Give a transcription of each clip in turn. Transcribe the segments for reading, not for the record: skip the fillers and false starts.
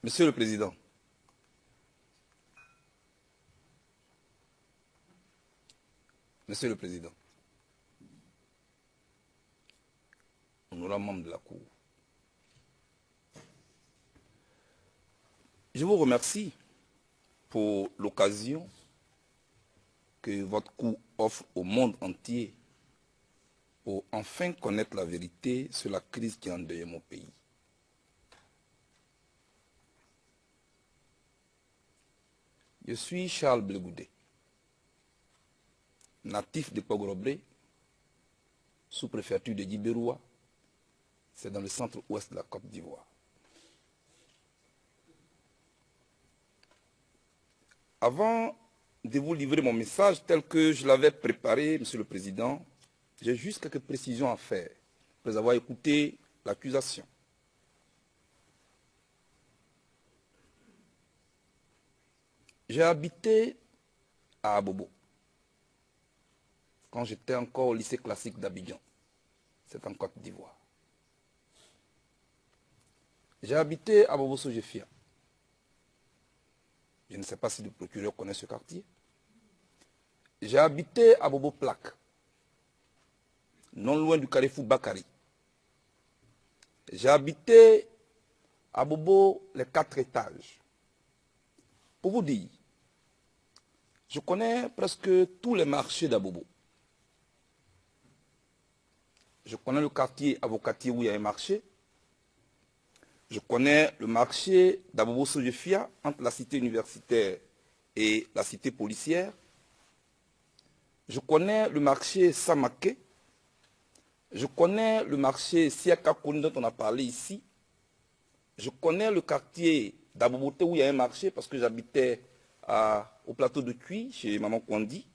Monsieur le Président, Monsieur le Président, honorable membre de la Cour, je vous remercie pour l'occasion que votre Cour offre au monde entier pour enfin connaître la vérité sur la crise qui a endeuillé mon pays. Je suis Charles Blegoudé, natif de Pogrobré, sous-préfecture de Djiberoua, c'est dans le centre-ouest de la Côte d'Ivoire. Avant de vous livrer mon message tel que je l'avais préparé, Monsieur le Président, j'ai juste quelques précisions à faire, après avoir écouté l'accusation. J'ai habité à Abobo, quand j'étais encore au lycée classique d'Abidjan, c'est en Côte d'Ivoire. J'ai habité à Abobo Sojefia. Je ne sais pas si le procureur connaît ce quartier. J'ai habité à Bobo Plaque, non loin du carrefour Bakari. J'ai habité à Bobo les 4 étages. Pour vous dire, je connais presque tous les marchés d'Abobo. Je connais le quartier Avocatier où il y a un marché. Je connais le marché d'Abobo Sojefia entre la cité universitaire et la cité policière. Je connais le marché Samake. Je connais le marché Siaka Koni dont on a parlé ici. Je connais le quartier d'Aboboté où il y a un marché parce que j'habitais au plateau de Cuy chez Maman Kwandi.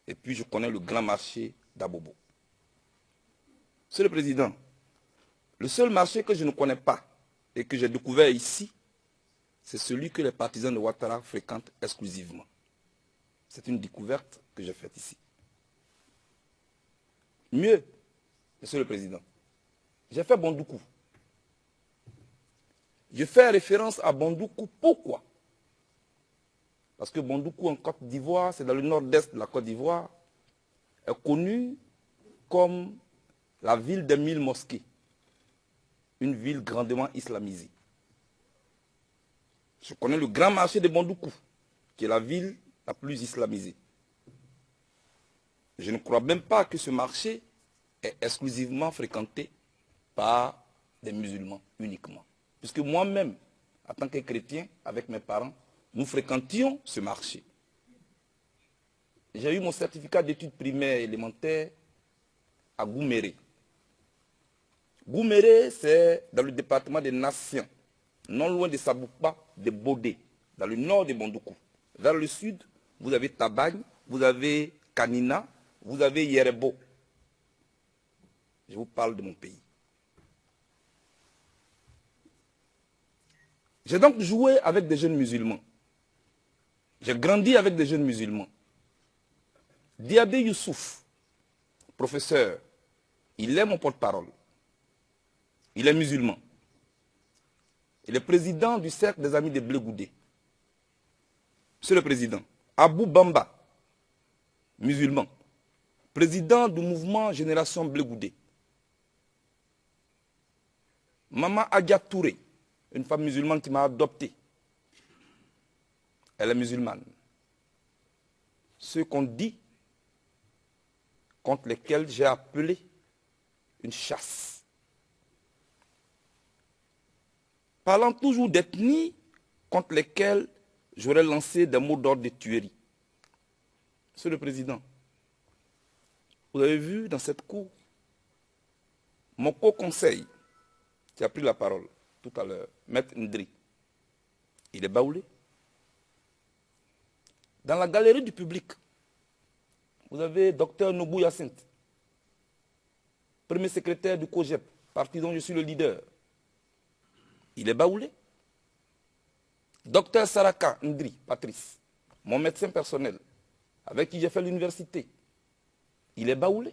Et puis je connais le grand marché d'Abobo. Monsieur le Président, le seul marché que je ne connais pas et que j'ai découvert ici, c'est celui que les partisans de Ouattara fréquentent exclusivement. C'est une découverte que j'ai faite ici. Mieux, Monsieur le Président, j'ai fait Bondoukou. Je fais référence à Bondoukou. Pourquoi? Parce que Bondoukou en Côte d'Ivoire, c'est dans le nord-est de la Côte d'Ivoire, est connu comme la ville des 1000 mosquées. Une ville grandement islamisée. Je connais le grand marché de Bondoukou, qui est la ville la plus islamisée. Je ne crois même pas que ce marché est exclusivement fréquenté par des musulmans uniquement. Puisque moi-même, en tant que chrétien, avec mes parents, nous fréquentions ce marché. J'ai eu mon certificat d'études primaires et élémentaires à Gouméré. Gouméré, c'est dans le département des Nations, non loin de Saboupa, de Bodé, dans le nord de Bondoukou. Vers le sud, vous avez Tabagne, vous avez Kanina, vous avez Yerebo. Je vous parle de mon pays. J'ai donc joué avec des jeunes musulmans. J'ai grandi avec des jeunes musulmans. Diabé Youssouf, professeur, il est mon porte-parole. Il est musulman. Il est président du cercle des amis de Blegoudé. Monsieur le Président, Abou Bamba, musulman, président du mouvement Génération Blegoudé. Maman Adia Touré, une femme musulmane qui m'a adopté. Elle est musulmane. Ceux qu'on dit, contre lesquels j'ai appelé une chasse. Parlant toujours d'ethnie contre lesquelles j'aurais lancé des mots d'ordre de tuerie. Monsieur le Président, vous avez vu dans cette cour mon co-conseil qui a pris la parole tout à l'heure, Maître Ndri. Il est baoulé. Dans la galerie du public, vous avez Dr Nobou Yacinthe, premier secrétaire du COGEP, parti dont je suis le leader. Il est baoulé. Dr Saraka Ndri, Patrice, mon médecin personnel, avec qui j'ai fait l'université. Il est baoulé.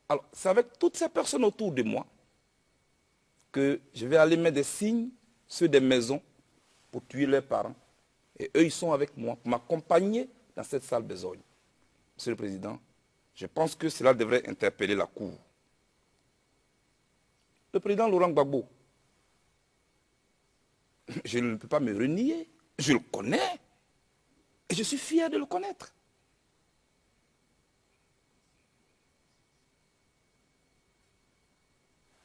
Alors, c'est avec toutes ces personnes autour de moi que je vais aller mettre des signes ceux des maisons, pour tuer leurs parents. Et eux, ils sont avec moi pour m'accompagner dans cette sale besogne. Monsieur le Président, je pense que cela devrait interpeller la Cour. Le président Laurent Gbagbo, je ne peux pas me renier, je le connais et je suis fier de le connaître.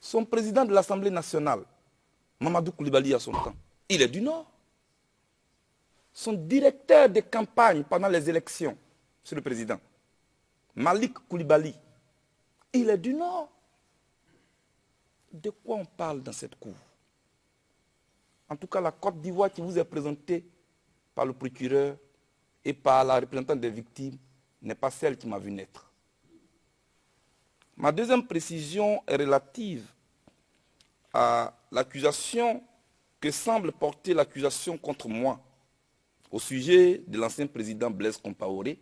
Son président de l'Assemblée nationale, Mamadou Koulibaly à son temps, il est du Nord. Son directeur de campagne pendant les élections, Monsieur le Président, Malik Koulibaly, il est du Nord. De quoi on parle dans cette cour? En tout cas, la Côte d'Ivoire qui vous est présentée par le procureur et par la représentante des victimes n'est pas celle qui m'a vu naître. Ma deuxième précision est relative à l'accusation que semble porter l'accusation contre moi au sujet de l'ancien président Blaise Compaoré,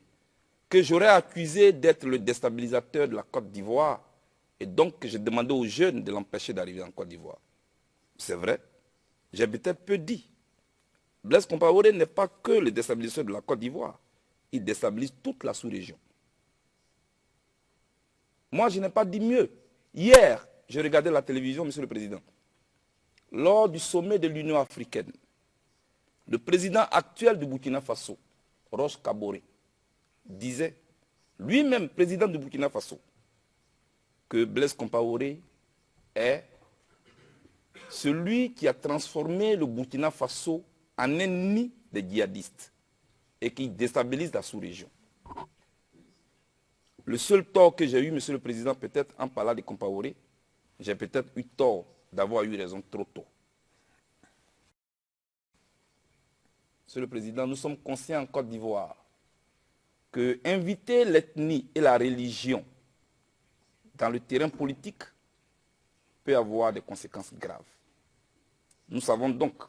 que j'aurais accusé d'être le déstabilisateur de la Côte d'Ivoire et donc que j'ai demandé aux jeunes de l'empêcher d'arriver en Côte d'Ivoire. C'est vrai, j'ai peut-être peu dit. Blaise Compaoré n'est pas que le déstabilisateur de la Côte d'Ivoire, il déstabilise toute la sous-région. Moi, je n'ai pas dit mieux. Hier, je regardais la télévision, Monsieur le Président. Lors du sommet de l'Union africaine, le président actuel du Burkina Faso, Roch Kaboré, disait, lui-même président du Burkina Faso, que Blaise Compaoré est celui qui a transformé le Burkina Faso en ennemi des djihadistes et qui déstabilise la sous-région. Le seul tort que j'ai eu, Monsieur le Président, peut-être en parlant de Compaoré, j'ai peut-être eu tort d'avoir eu raison trop tôt. Monsieur le Président, nous sommes conscients en Côte d'Ivoire que inviter l'ethnie et la religion dans le terrain politique peut avoir des conséquences graves. Nous savons donc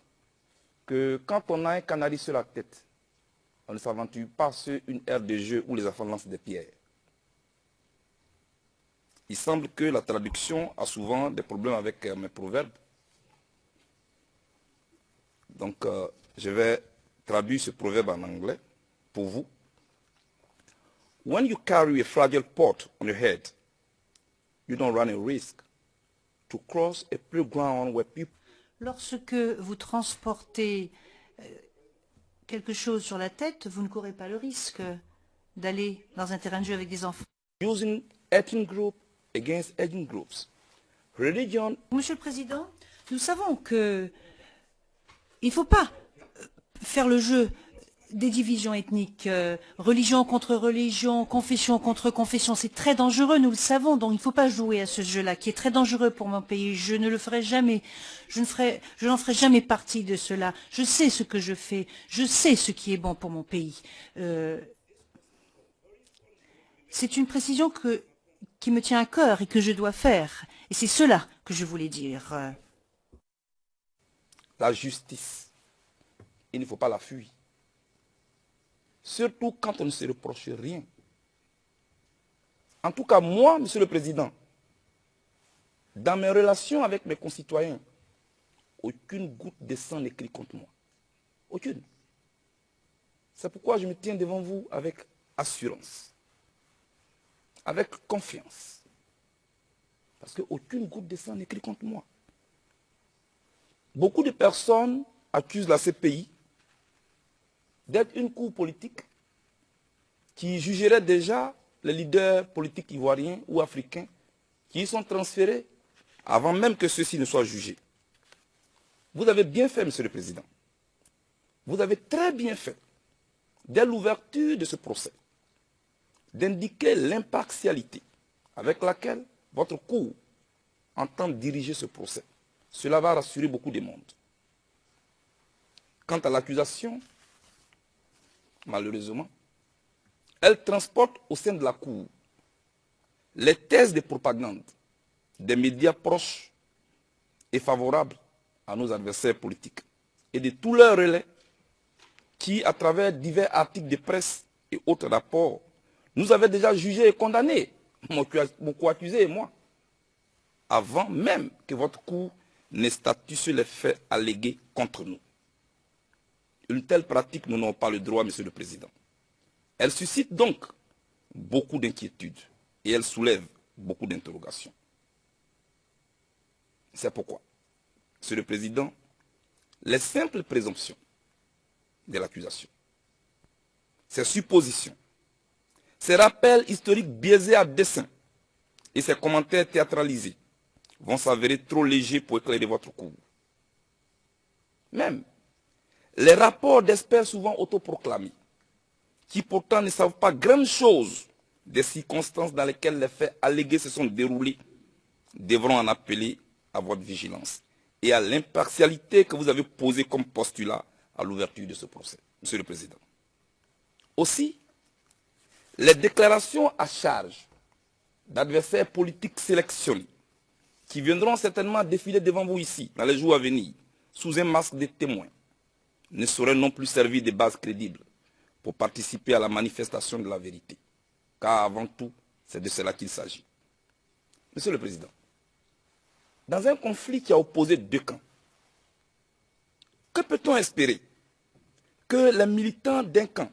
que quand on a un canari sur la tête, on ne s'aventure pas sur une aire de jeu où les enfants lancent des pierres. Il semble que la traduction a souvent des problèmes avec mes proverbes. Donc, je vais traduire ce proverbe en anglais pour vous. When you carry a fragile pot on your head, you don't run a risk to cross a playground where people... Lorsque vous transportez quelque chose sur la tête, vous ne courez pas le risque d'aller dans un terrain de jeu avec des enfants. Using ethnic group against ethnic groups. Religion... Monsieur le Président, nous savons que il ne faut pas faire le jeu des divisions ethniques, religion contre religion, confession contre confession. C'est très dangereux, nous le savons, donc il ne faut pas jouer à ce jeu-là, qui est très dangereux pour mon pays. Je ne le ferai jamais. Je n'en ferai jamais partie de cela. Je sais ce que je fais. Je sais ce qui est bon pour mon pays. C'est une précision qui me tient à cœur et que je dois faire. Et c'est cela que je voulais dire. La justice, il ne faut pas la fuir. Surtout quand on ne se reproche rien. En tout cas, moi, Monsieur le Président, dans mes relations avec mes concitoyens, aucune goutte de sang n'écrit contre moi. Aucune. C'est pourquoi je me tiens devant vous avec assurance, avec confiance. Parce qu'aucune goutte de sang n'écrit contre moi. Beaucoup de personnes accusent la CPI d'être une cour politique qui jugerait déjà les leaders politiques ivoiriens ou africains qui y sont transférés avant même que ceux-ci ne soient jugés. Vous avez bien fait, Monsieur le Président. Vous avez très bien fait, dès l'ouverture de ce procès, d'indiquer l'impartialité avec laquelle votre cour entend diriger ce procès. Cela va rassurer beaucoup de monde. Quant à l'accusation, malheureusement, elle transporte au sein de la Cour les thèses de propagande des médias proches et favorables à nos adversaires politiques et de tous leurs relais qui, à travers divers articles de presse et autres rapports, nous avaient déjà jugés et condamnés, mon co-accusé et moi, avant même que votre Cour ne statue sur les faits allégués contre nous. Une telle pratique, nous n'avons pas le droit, Monsieur le Président. Elle suscite donc beaucoup d'inquiétudes et elle soulève beaucoup d'interrogations. C'est pourquoi, Monsieur le Président, les simples présomptions de l'accusation, ces suppositions, ces rappels historiques biaisés à dessein et ces commentaires théâtralisés vont s'avérer trop légers pour éclairer votre cours. Même les rapports d'experts souvent autoproclamés, qui pourtant ne savent pas grand-chose des circonstances dans lesquelles les faits allégués se sont déroulés, devront en appeler à votre vigilance et à l'impartialité que vous avez posée comme postulat à l'ouverture de ce procès, Monsieur le Président. Aussi, les déclarations à charge d'adversaires politiques sélectionnés qui viendront certainement défiler devant vous ici, dans les jours à venir, sous un masque de témoins, ne sauraient non plus servir de base crédible pour participer à la manifestation de la vérité. Car avant tout, c'est de cela qu'il s'agit. Monsieur le Président, dans un conflit qui a opposé deux camps, que peut-on espérer? Que les militants d'un camp,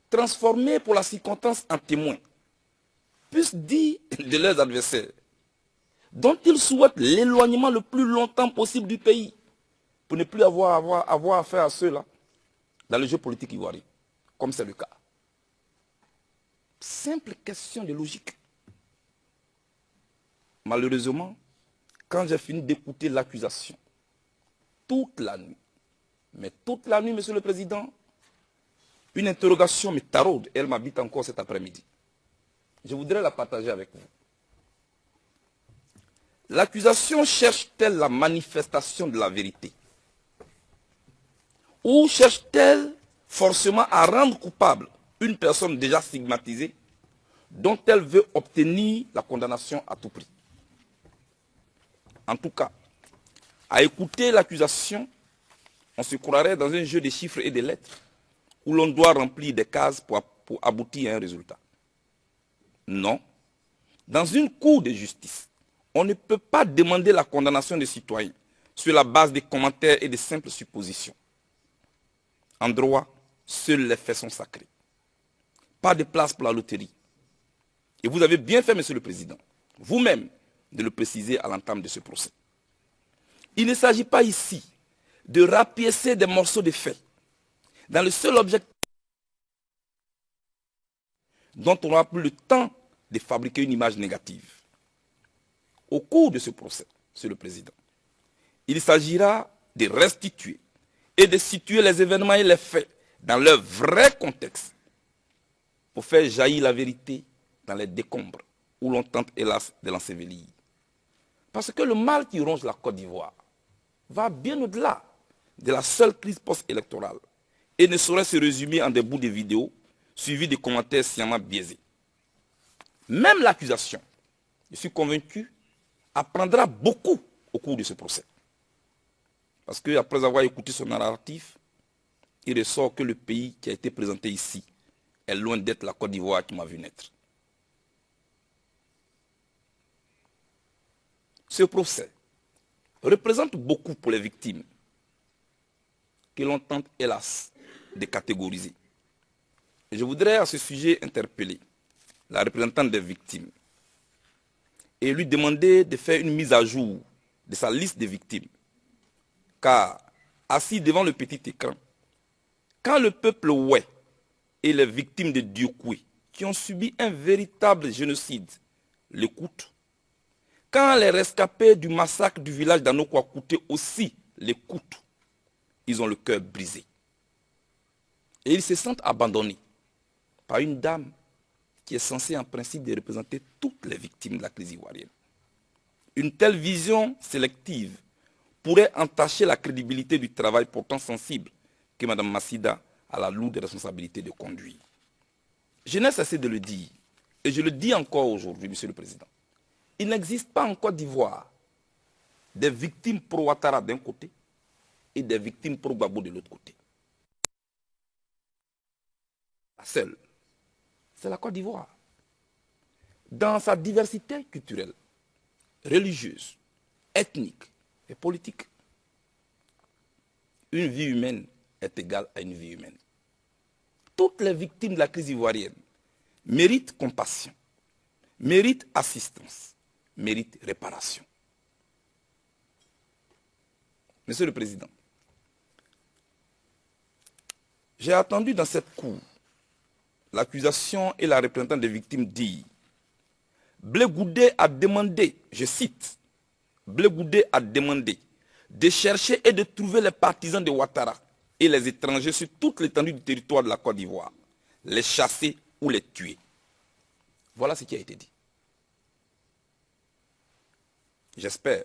transformés pour la circonstance en témoins, puissent dire de leurs adversaires, dont ils souhaitent l'éloignement le plus longtemps possible du pays, pour ne plus avoir affaire à ceux-là dans le jeu politique ivoirien, comme c'est le cas. Simple question de logique. Malheureusement, quand j'ai fini d'écouter l'accusation, toute la nuit, mais toute la nuit, Monsieur le Président, une interrogation me taraude, elle m'habite encore cet après-midi. Je voudrais la partager avec vous. L'accusation cherche-t-elle la manifestation de la vérité? Ou cherche-t-elle forcément à rendre coupable une personne déjà stigmatisée dont elle veut obtenir la condamnation à tout prix? En tout cas, à écouter l'accusation, on se croirait dans un jeu de chiffres et de lettres où l'on doit remplir des cases pour aboutir à un résultat. Non. Dans une cour de justice, on ne peut pas demander la condamnation des citoyens sur la base des commentaires et des simples suppositions. En droit, seuls les faits sont sacrés. Pas de place pour la loterie. Et vous avez bien fait, Monsieur le Président, vous-même, de le préciser à l'entame de ce procès. Il ne s'agit pas ici de rapiécer des morceaux de faits dans le seul objectif dont on n'aura plus le temps de fabriquer une image négative. Au cours de ce procès, Monsieur le Président, il s'agira de restituer et de situer les événements et les faits dans leur vrai contexte pour faire jaillir la vérité dans les décombres où l'on tente hélas de l'ensevelir. Parce que le mal qui ronge la Côte d'Ivoire va bien au-delà de la seule crise post-électorale et ne saurait se résumer en des bouts de vidéos suivis de commentaires sciemment biaisés. Même l'accusation, je suis convaincu, apprendra beaucoup au cours de ce procès. Parce qu'après avoir écouté son narratif, il ressort que le pays qui a été présenté ici est loin d'être la Côte d'Ivoire qui m'a vu naître. Ce procès représente beaucoup pour les victimes que l'on tente, hélas, de catégoriser. Et je voudrais à ce sujet interpeller la représentante des victimes et lui demander de faire une mise à jour de sa liste de victimes. Car, assis devant le petit écran, quand le peuple ouai et les victimes de Diokoué, qui ont subi un véritable génocide, l'écoutent, quand les rescapés du massacre du village d'Anokouakouté aussi l'écoutent, ils ont le cœur brisé. Et ils se sentent abandonnés par une dame qui est censée en principe de représenter toutes les victimes de la crise ivoirienne. Une telle vision sélective pourrait entacher la crédibilité du travail pourtant sensible que Mme Massida a la lourde responsabilité de conduire. Je n'ai cessé de le dire, et je le dis encore aujourd'hui, Monsieur le Président. Il n'existe pas en Côte d'Ivoire des victimes pro-Ouattara d'un côté et des victimes pro-Gbagbo de l'autre côté. La seule, c'est la Côte d'Ivoire. Dans sa diversité culturelle, religieuse, ethnique, est politique. Une vie humaine est égale à une vie humaine. Toutes les victimes de la crise ivoirienne méritent compassion, méritent assistance, méritent réparation. Monsieur le Président, j'ai attendu dans cette cour l'accusation et la représentante des victimes dire Blé Goudé a demandé, je cite, Blé Goudé a demandé de chercher et de trouver les partisans de Ouattara et les étrangers sur toute l'étendue du territoire de la Côte d'Ivoire, les chasser ou les tuer. Voilà ce qui a été dit. J'espère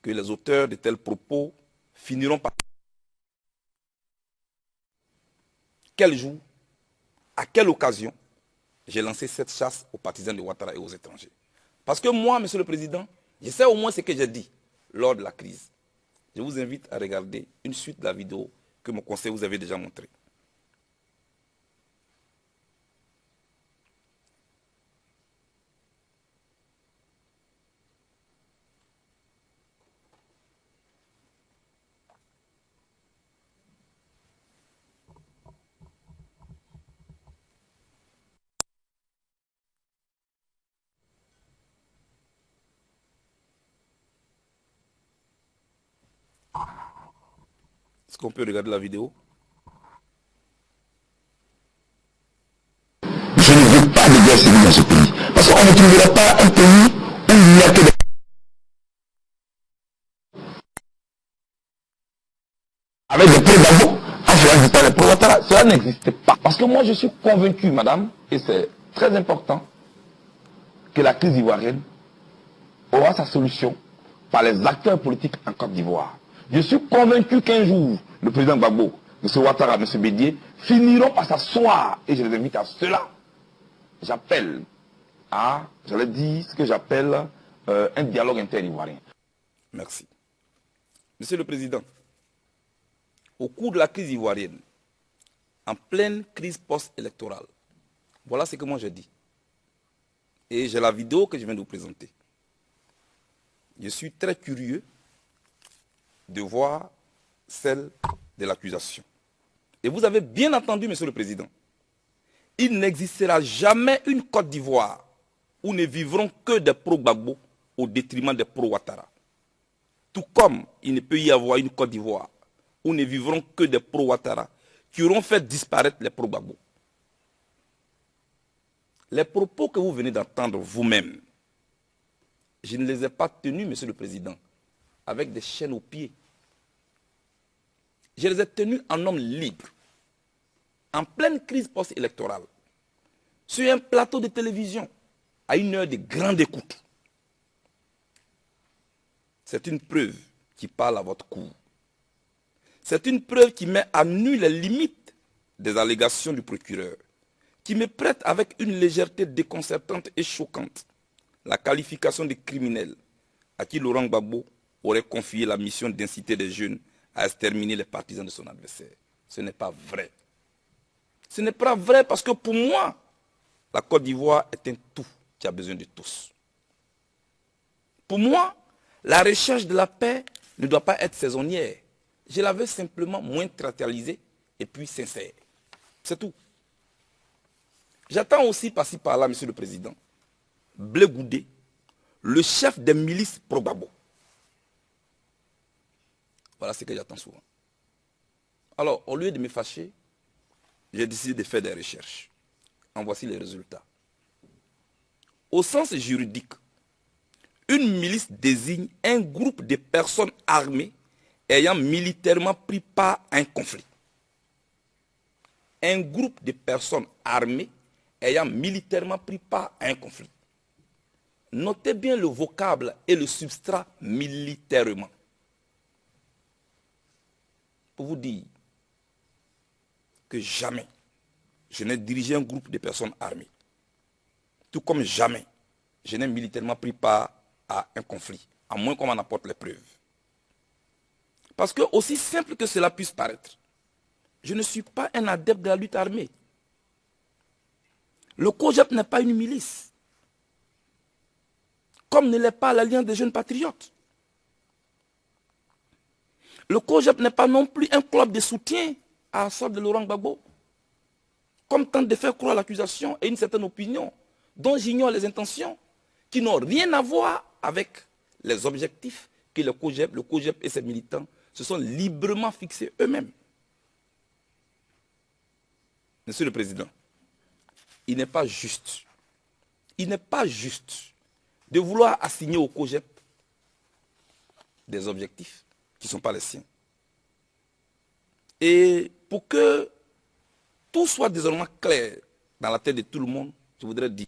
que les auteurs de tels propos finiront par... Quel jour, à quelle occasion, j'ai lancé cette chasse aux partisans de Ouattara et aux étrangers. Parce que moi, Monsieur le Président, je sais au moins ce que j'ai dit lors de la crise. Je vous invite à regarder une suite de la vidéo que mon conseil vous avait déjà montrée. Est-ce qu'on peut regarder la vidéo? Je ne veux pas de guerre civile dans ce pays. Parce qu'on ne trouvera pas un pays où il n'y a que des... Avec des pro-Gbagbo, en faisant disparaître les pro-Ouattara, cela n'existe pas. Parce que moi je suis convaincu, madame, et c'est très important, que la crise ivoirienne aura sa solution par les acteurs politiques en Côte d'Ivoire. Je suis convaincu qu'un jour, le président Gbagbo, M. Ouattara, M. Bédié, finiront par s'asseoir, et je les invite à cela. J'appelle à, j'allais dire, ce que j'appelle un dialogue inter-ivoirien. Merci. Monsieur le Président, au cours de la crise ivoirienne, en pleine crise post-électorale, voilà ce que moi j'ai dit. Et j'ai la vidéo que je viens de vous présenter. Je suis très curieux de voir celle de l'accusation. Et vous avez bien entendu, Monsieur le Président, il n'existera jamais une Côte d'Ivoire où ne vivront que des pro-Gbagbo au détriment des pro-Ouattara. Tout comme il ne peut y avoir une Côte d'Ivoire où ne vivront que des pro-Ouattara qui auront fait disparaître les pro-Gbagbo. Les propos que vous venez d'entendre vous-même, je ne les ai pas tenus, Monsieur le Président, avec des chaînes aux pieds. Je les ai tenus en homme libre, en pleine crise post-électorale, sur un plateau de télévision, à une heure de grande écoute. C'est une preuve qui parle à votre cour. C'est une preuve qui met à nu les limites des allégations du procureur, qui me prête avec une légèreté déconcertante et choquante la qualification de criminel à qui Laurent Gbagbo aurait confié la mission d'inciter des jeunes à exterminer les partisans de son adversaire. Ce n'est pas vrai. Ce n'est pas vrai parce que pour moi, la Côte d'Ivoire est un tout qui a besoin de tous. Pour moi, la recherche de la paix ne doit pas être saisonnière. Je la veux simplement moins théâtralisée et puis sincère. C'est tout. J'attends aussi par-ci par-là, Monsieur le Président, Blé Goudé, le chef des milices pro-Gbagbo. Voilà ce que j'attends souvent. Alors, au lieu de me fâcher, j'ai décidé de faire des recherches. En voici les résultats. Au sens juridique, une milice désigne un groupe de personnes armées ayant militairement pris part à un conflit. Un groupe de personnes armées ayant militairement pris part à un conflit. Notez bien le vocable et le substrat militairement. Pour vous dire que jamais je n'ai dirigé un groupe de personnes armées. Tout comme jamais je n'ai militairement pris part à un conflit, à moins qu'on m'en apporte les preuves. Parce que, aussi simple que cela puisse paraître, je ne suis pas un adepte de la lutte armée. Le COJEP n'est pas une milice. Comme ne l'est pas l'Alliance des jeunes patriotes. Le COJEP n'est pas non plus un club de soutien à Assad de Laurent Gbagbo. Comme tente de faire croire l'accusation et une certaine opinion dont j'ignore les intentions, qui n'ont rien à voir avec les objectifs que le COJEP et ses militants se sont librement fixés eux-mêmes. Monsieur le Président, il n'est pas juste de vouloir assigner au COJEP des objectifs qui ne sont pas les siens. Et pour que tout soit désormais clair dans la tête de tout le monde, je voudrais dire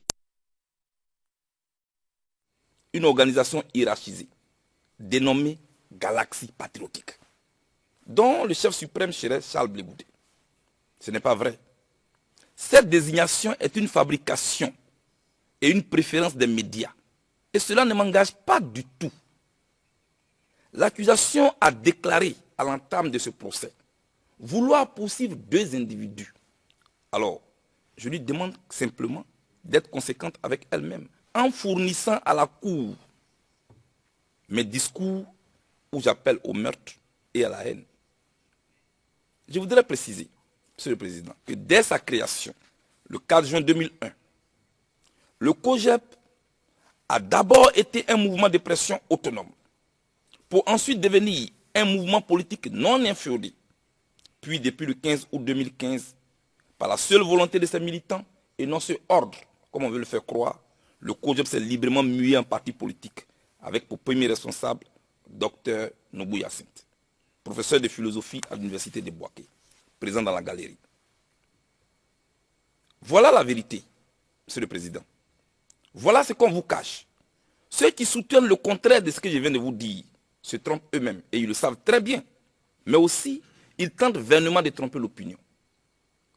une organisation hiérarchisée, dénommée Galaxie Patriotique, dont le chef suprême serait Charles Blé Goudé. Ce n'est pas vrai. Cette désignation est une fabrication et une préférence des médias. Et cela ne m'engage pas du tout. L'accusation a déclaré à l'entame de ce procès vouloir poursuivre 2 individus. Alors, je lui demande simplement d'être conséquente avec elle-même en fournissant à la Cour mes discours où j'appelle au meurtre et à la haine. Je voudrais préciser, Monsieur le Président, que dès sa création, le 4 juin 2001, le COJEP a d'abord été un mouvement de pression autonome, pour ensuite devenir un mouvement politique non inféodé. Puis, depuis le 15 août 2015, par la seule volonté de ses militants et non ce ordre, comme on veut le faire croire, le COJEP s'est librement mué en parti politique, avec pour premier responsable Dr Nobou Hyacinthe, professeur de philosophie à l'université de Bouaké, présent dans la galerie. Voilà la vérité, Monsieur le Président. Voilà ce qu'on vous cache. Ceux qui soutiennent le contraire de ce que je viens de vous dire se trompent eux-mêmes, et ils le savent très bien. Mais aussi, ils tentent vainement de tromper l'opinion.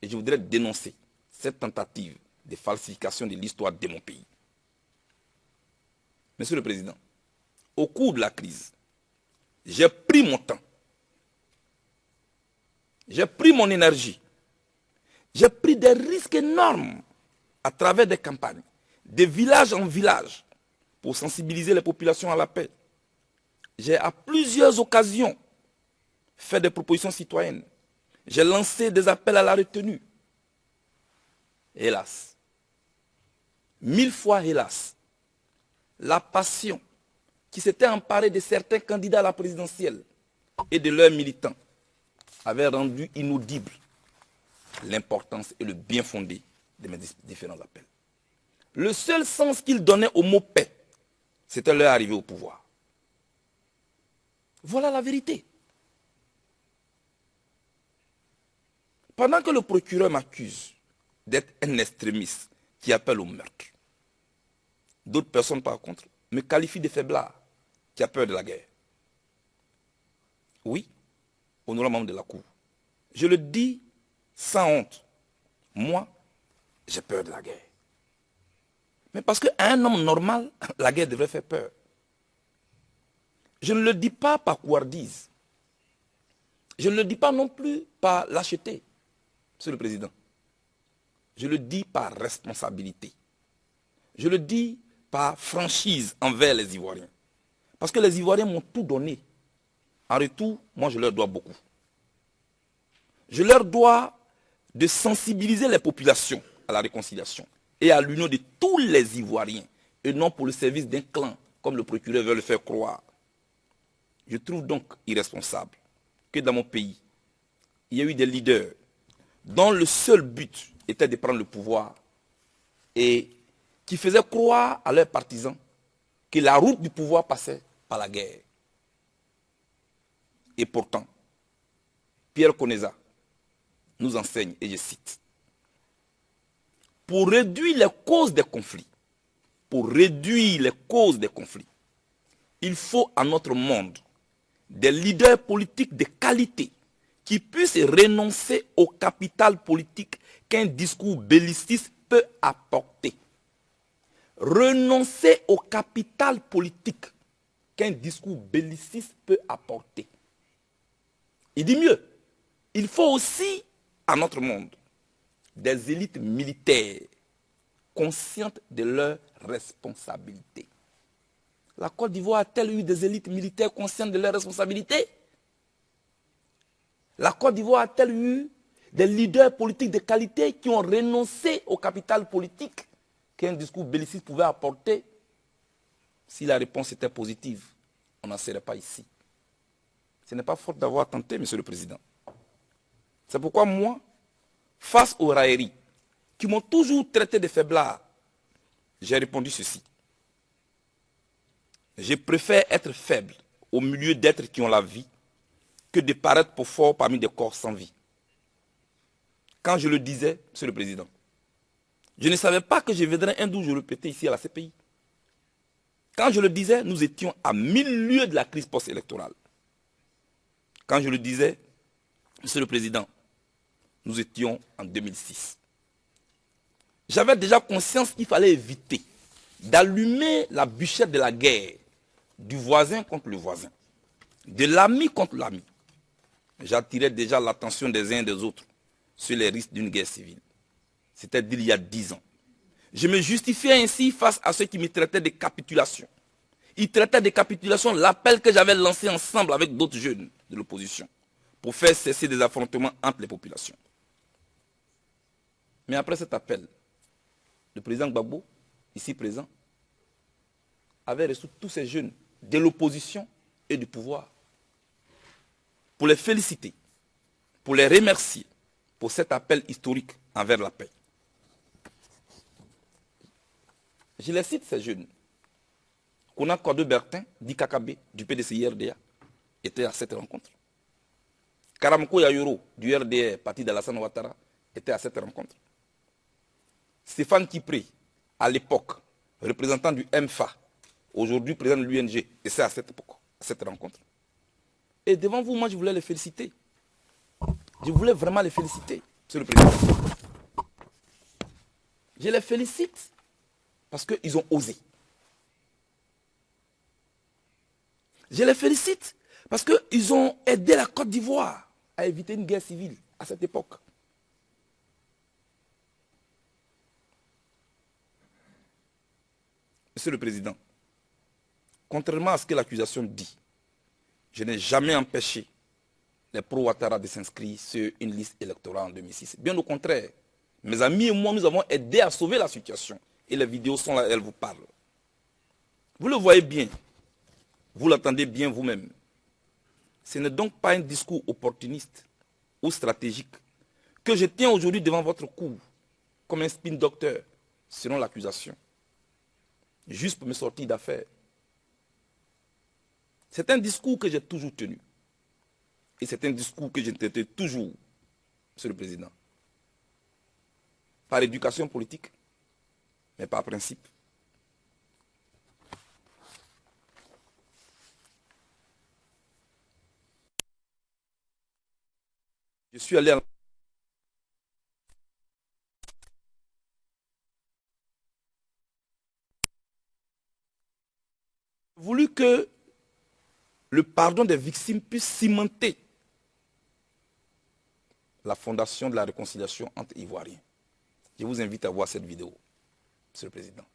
Et je voudrais dénoncer cette tentative de falsification de l'histoire de mon pays. Monsieur le Président, au cours de la crise, j'ai pris mon temps, j'ai pris mon énergie, j'ai pris des risques énormes à travers des campagnes, de village en village, pour sensibiliser les populations à la paix. J'ai à plusieurs occasions fait des propositions citoyennes. J'ai lancé des appels à la retenue. Hélas, 1000 fois hélas, la passion qui s'était emparée de certains candidats à la présidentielle et de leurs militants avait rendu inaudible l'importance et le bien fondé de mes différents appels. Le seul sens qu'ils donnaient au mot paix, c'était leur arrivée au pouvoir. Voilà la vérité. Pendant que le procureur m'accuse d'être un extrémiste qui appelle au meurtre, d'autres personnes, par contre, me qualifient de faiblard qui a peur de la guerre. Oui, honorable membre de la Cour, je le dis sans honte. Moi, j'ai peur de la guerre. Mais parce qu'à un homme normal, la guerre devrait faire peur. Je ne le dis pas par couardise. Je ne le dis pas non plus par lâcheté, Monsieur le Président. Je le dis par responsabilité. Je le dis par franchise envers les Ivoiriens. Parce que les Ivoiriens m'ont tout donné. En retour, moi je leur dois beaucoup. Je leur dois de sensibiliser les populations à la réconciliation et à l'union de tous les Ivoiriens, et non pour le service d'un clan, comme le procureur veut le faire croire. Je trouve donc irresponsable que dans mon pays, il y ait eu des leaders dont le seul but était de prendre le pouvoir et qui faisaient croire à leurs partisans que la route du pouvoir passait par la guerre. Et pourtant, Pierre Koneza nous enseigne, et je cite, pour réduire les causes des conflits, il faut à notre monde des leaders politiques de qualité qui puissent renoncer au capital politique qu'un discours belliciste peut apporter. Renoncer au capital politique qu'un discours belliciste peut apporter. Il dit mieux, il faut aussi à notre monde des élites militaires conscientes de leurs responsabilités. La Côte d'Ivoire a-t-elle eu des élites militaires conscientes de leurs responsabilités? La Côte d'Ivoire a-t-elle eu des leaders politiques de qualité qui ont renoncé au capital politique qu'un discours belliciste pouvait apporter? Si la réponse était positive, on n'en serait pas ici. Ce n'est pas faute d'avoir tenté, Monsieur le Président. C'est pourquoi moi, face aux railleries qui m'ont toujours traité de faiblard, j'ai répondu ceci. Je préfère être faible au milieu d'êtres qui ont la vie que de paraître pour fort parmi des corps sans vie. Quand je le disais, Monsieur le Président, je ne savais pas que je viendrais un jour, je le répétais ici à la CPI. Quand je le disais, nous étions à 1000 lieues de la crise post-électorale. Quand je le disais, Monsieur le Président, nous étions en 2006. J'avais déjà conscience qu'il fallait éviter d'allumer la bûchette de la guerre, du voisin contre le voisin, de l'ami contre l'ami. J'attirais déjà l'attention des uns et des autres sur les risques d'une guerre civile. C'était d'il y a 10 ans. Je me justifiais ainsi face à ceux qui me traitaient de capitulation. Ils traitaient de capitulation l'appel que j'avais lancé ensemble avec d'autres jeunes de l'opposition pour faire cesser des affrontements entre les populations. Mais après cet appel, le président Gbagbo, ici présent, avait reçu tous ces jeunes de l'opposition et du pouvoir pour les féliciter, pour les remercier pour cet appel historique envers la paix. Je les cite, ces jeunes. Kona Kodou Bertin, dit Kakabe, du PDCI-RDA, était à cette rencontre. Karamko Yayoro, du RDA, parti d'Alassane Ouattara, était à cette rencontre. Stéphane Kipré, à l'époque, représentant du MFA, aujourd'hui président de l'UNG, était à cette époque, à cette rencontre. Et devant vous, moi, je voulais les féliciter. Je voulais vraiment les féliciter, Monsieur le Président. Je les félicite parce qu'ils ont osé. Je les félicite parce qu'ils ont aidé la Côte d'Ivoire à éviter une guerre civile à cette époque. Monsieur le Président, contrairement à ce que l'accusation dit, je n'ai jamais empêché les pro-Ouattara de s'inscrire sur une liste électorale en 2006. Bien au contraire, mes amis et moi, nous avons aidé à sauver la situation. Et les vidéos sont là, elles vous parlent. Vous le voyez bien, vous l'entendez bien vous-même. Ce n'est donc pas un discours opportuniste ou stratégique que je tiens aujourd'hui devant votre cour comme un spin docteur, selon l'accusation, juste pour me sortir d'affaire. C'est un discours que j'ai toujours tenu. Et c'est un discours que j'ai tenu toujours, Monsieur le Président. Par éducation politique, mais par principe. Je suis allé voulu que le pardon des victimes puisse cimenter la fondation de la réconciliation entre Ivoiriens. Je vous invite à voir cette vidéo, Monsieur le Président.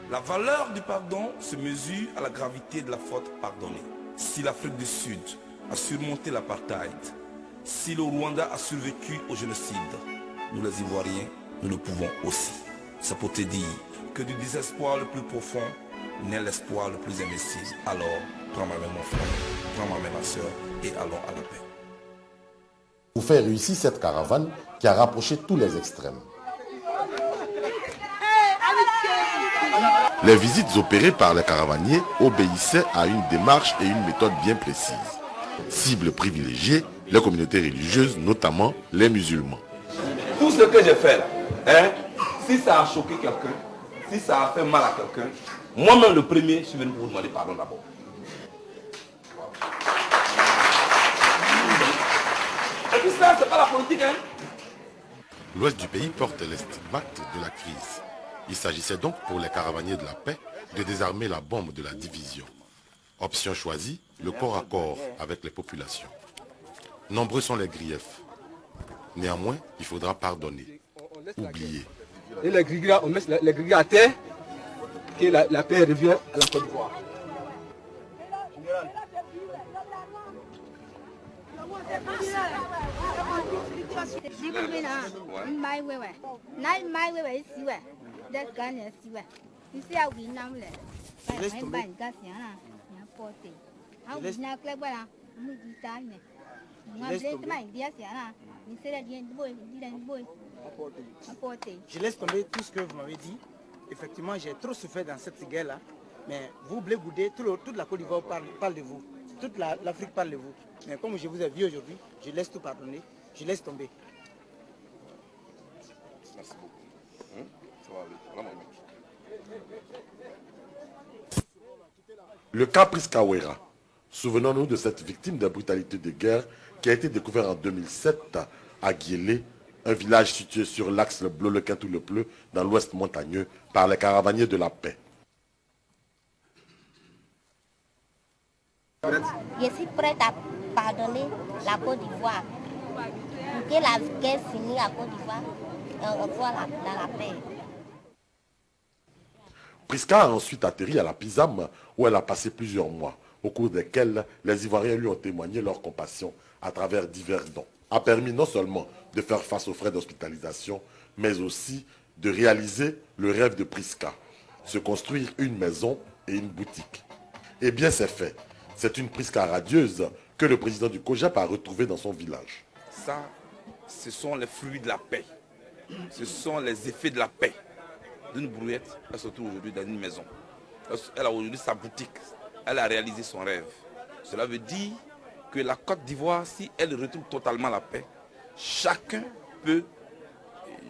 La valeur du pardon se mesure à la gravité de la faute pardonnée. Si l'Afrique du Sud a surmonté l'apartheid, si le Rwanda a survécu au génocide, nous les Ivoiriens, nous le pouvons aussi. C'est pour te dire que du désespoir le plus profond naît l'espoir le plus investi. Alors, prends ma main mon frère, prends ma main ma soeur et allons à la paix. Pour faire réussir cette caravane qui a rapproché tous les extrêmes. Les visites opérées par les caravaniers obéissaient à une démarche et une méthode bien précises. Cible privilégiée, les communautés religieuses, notamment les musulmans. Tout ce que j'ai fait là, si ça a choqué quelqu'un, si ça a fait mal à quelqu'un, moi-même le premier, je suis venu vous demander pardon d'abord. Et puis ça, c'est pas la politique, l'ouest du pays porte les stigmates de la crise. Il s'agissait donc pour les caravaniers de la paix de désarmer la bombe de la division. Option choisie, le corps à corps avec les populations. Nombreux sont les griefs. Néanmoins, il faudra pardonner, oublier. Et les grigas, on met les grigas à terre et la paix revient à la Côte d'Ivoire. Je laisse tomber tout ce que vous m'avez dit. Effectivement, j'ai trop souffert dans cette guerre-là. Mais vous, Blé Goudé, toute la Côte d'Ivoire parle de vous. Toute l'Afrique parle de vous. Mais comme je vous ai vu aujourd'hui, je laisse tout pardonner. Je laisse tomber. Merci beaucoup. Le cas Priska Ouera. Souvenons-nous de cette victime de brutalité de guerre qui a été découverte en 2007 à Guélé, un village situé sur l'axe Le Bleu-le-Quintou-le-Pleu dans l'ouest montagneux par les caravaniers de la paix. Je suis prête à pardonner la Côte d'Ivoire pour que la guerre finisse à Côte d'Ivoire et on revoit dans la paix. Priska a ensuite atterri à la Pisam où elle a passé plusieurs mois, au cours desquels les Ivoiriens lui ont témoigné leur compassion à travers divers dons. A permis non seulement de faire face aux frais d'hospitalisation, mais aussi de réaliser le rêve de Priska, se construire une maison et une boutique. Eh bien c'est fait. C'est une Priska radieuse que le président du COJAP a retrouvée dans son village. Ça, ce sont les fruits de la paix. Ce sont les effets de la paix. D'une brouillette, elle se trouve aujourd'hui dans une maison. Elle a aujourd'hui sa boutique. Elle a réalisé son rêve. Cela veut dire que la Côte d'Ivoire, si elle retrouve totalement la paix, chacun peut,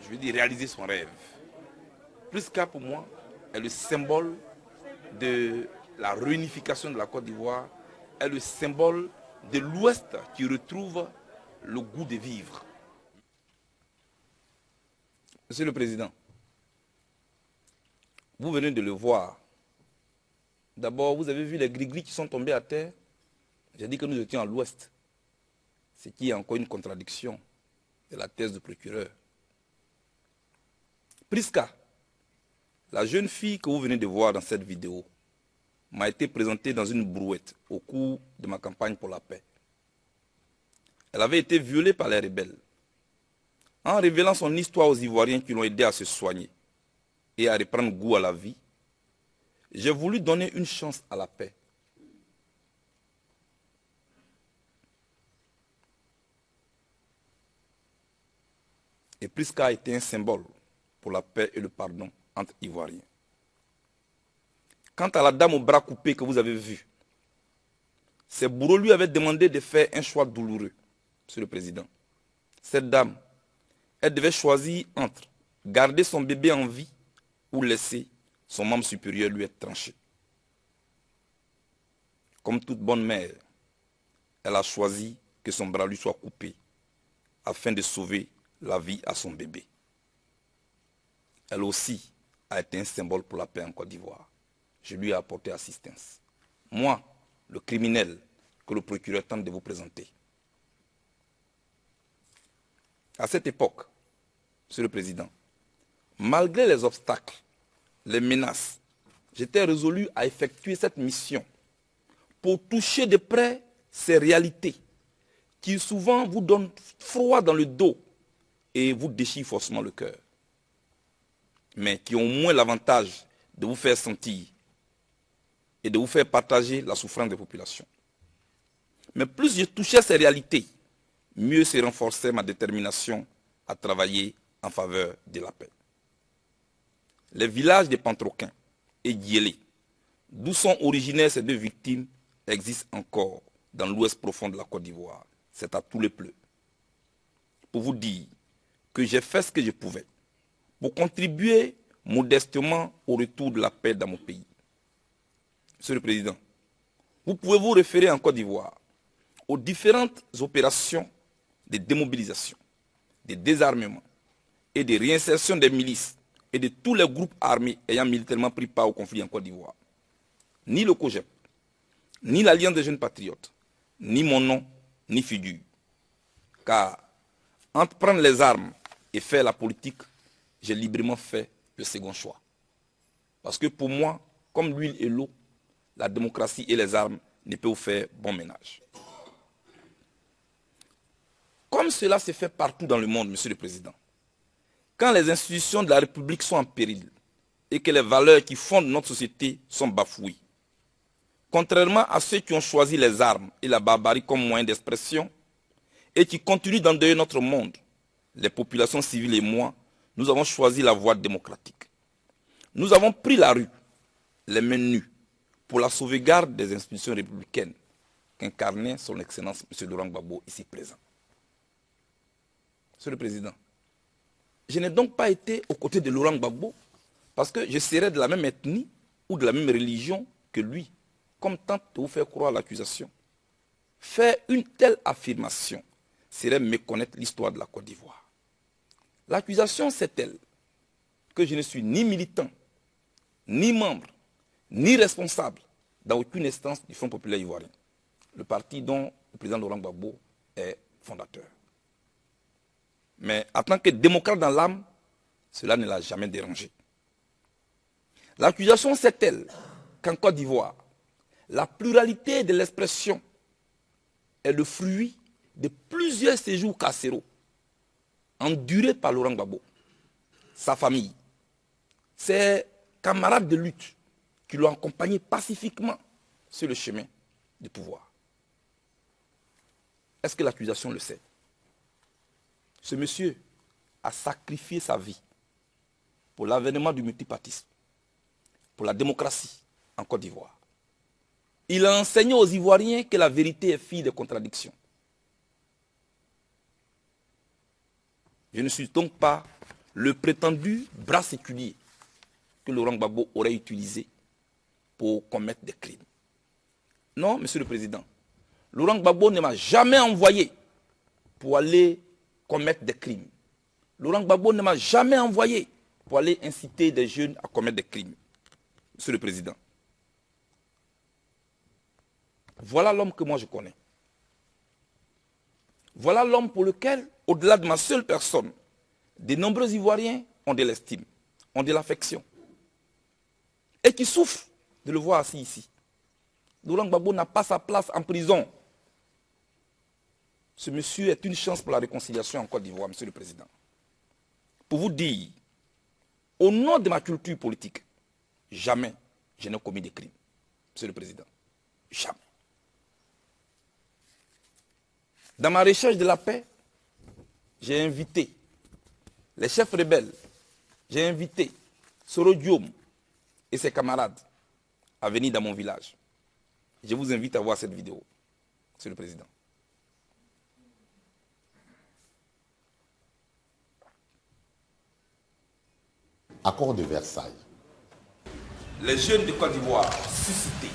je veux dire, réaliser son rêve. Priska, pour moi, est le symbole de la réunification de la Côte d'Ivoire, est le symbole de l'Ouest qui retrouve le goût de vivre. Monsieur le Président, vous venez de le voir. D'abord, vous avez vu les gris-gris qui sont tombés à terre. J'ai dit que nous étions à l'ouest. Ce qui est encore une contradiction de la thèse du procureur. Priska, la jeune fille que vous venez de voir dans cette vidéo, m'a été présentée dans une brouette au cours de ma campagne pour la paix. Elle avait été violée par les rebelles. En révélant son histoire aux Ivoiriens qui l'ont aidé à se soigner et à reprendre goût à la vie, j'ai voulu donner une chance à la paix. Et Priska a été un symbole pour la paix et le pardon entre Ivoiriens. Quant à la dame au bras coupé que vous avez vue, ses bourreaux lui avaient demandé de faire un choix douloureux, Monsieur le Président. Cette dame, elle devait choisir entre garder son bébé en vie ou laisser son membre supérieur lui être tranché. Comme toute bonne mère, elle a choisi que son bras lui soit coupé afin de sauver la vie à son bébé. Elle aussi a été un symbole pour la paix en Côte d'Ivoire. Je lui ai apporté assistance. Moi, le criminel que le procureur tente de vous présenter. À cette époque, Monsieur le Président, malgré les obstacles, les menaces, j'étais résolu à effectuer cette mission pour toucher de près ces réalités qui souvent vous donnent froid dans le dos et vous déchirent forcément le cœur, mais qui ont au moins l'avantage de vous faire sentir et de vous faire partager la souffrance des populations. Mais plus je touchais ces réalités, mieux se renforçait ma détermination à travailler en faveur de la paix. Les villages de Pantroquin et Guiélé, d'où sont originaires ces deux victimes, existent encore dans l'ouest profond de la Côte d'Ivoire. C'est à tous les pleux. Pour vous dire que j'ai fait ce que je pouvais pour contribuer modestement au retour de la paix dans mon pays. Monsieur le Président, vous pouvez vous référer en Côte d'Ivoire aux différentes opérations de démobilisation, de désarmement, et de réinsertion des milices et de tous les groupes armés ayant militairement pris part au conflit en Côte d'Ivoire. Ni le COJEP, ni l'Alliance des jeunes patriotes, ni mon nom, ni figure. Car entre prendre les armes et faire la politique, j'ai librement fait le second choix. Parce que pour moi, comme l'huile et l'eau, la démocratie et les armes ne peuvent faire bon ménage. Comme cela se fait partout dans le monde, Monsieur le Président, quand les institutions de la République sont en péril et que les valeurs qui fondent notre société sont bafouées, contrairement à ceux qui ont choisi les armes et la barbarie comme moyen d'expression et qui continuent d'endeuiller notre monde, les populations civiles et moi, nous avons choisi la voie démocratique. Nous avons pris la rue, les mains nues, pour la sauvegarde des institutions républicaines qu'incarnait son Excellence M. Laurent Gbagbo ici présent. Monsieur le Président, je n'ai donc pas été aux côtés de Laurent Gbagbo parce que je serais de la même ethnie ou de la même religion que lui, comme tente de vous faire croire l'accusation. Faire une telle affirmation serait méconnaître l'histoire de la Côte d'Ivoire. L'accusation, c'est elle que je ne suis ni militant, ni membre, ni responsable dans aucune instance du Front populaire ivoirien, le parti dont le président Laurent Gbagbo est fondateur. Mais en tant que démocrate dans l'âme, cela ne l'a jamais dérangé. L'accusation, c'est elle qu'en Côte d'Ivoire, la pluralité de l'expression est le fruit de plusieurs séjours carcéraux endurés par Laurent Gbagbo, sa famille, ses camarades de lutte qui l'ont accompagné pacifiquement sur le chemin du pouvoir. Est-ce que l'accusation le sait? Ce monsieur a sacrifié sa vie pour l'avènement du multipartisme, pour la démocratie en Côte d'Ivoire. Il a enseigné aux Ivoiriens que la vérité est fille des contradictions. Je ne suis donc pas le prétendu bras séculier que Laurent Gbagbo aurait utilisé pour commettre des crimes. Non, Monsieur le Président, Laurent Gbagbo ne m'a jamais envoyé pour aller commettre des crimes. Laurent Gbagbo ne m'a jamais envoyé pour aller inciter des jeunes à commettre des crimes. Monsieur le Président, voilà l'homme que moi je connais. Voilà l'homme pour lequel, au-delà de ma seule personne, de nombreux Ivoiriens ont de l'estime, ont de l'affection, et qui souffrent de le voir assis ici. Laurent Gbagbo n'a pas sa place en prison. Ce monsieur est une chance pour la réconciliation en Côte d'Ivoire, Monsieur le Président. Pour vous dire, au nom de ma culture politique, jamais je n'ai commis de crimes, Monsieur le Président. Jamais. Dans ma recherche de la paix, j'ai invité les chefs rebelles, j'ai invité Soro Diom et ses camarades à venir dans mon village. Je vous invite à voir cette vidéo, Monsieur le Président. Accord de Versailles. Les jeunes de Côte d'Ivoire, suscités,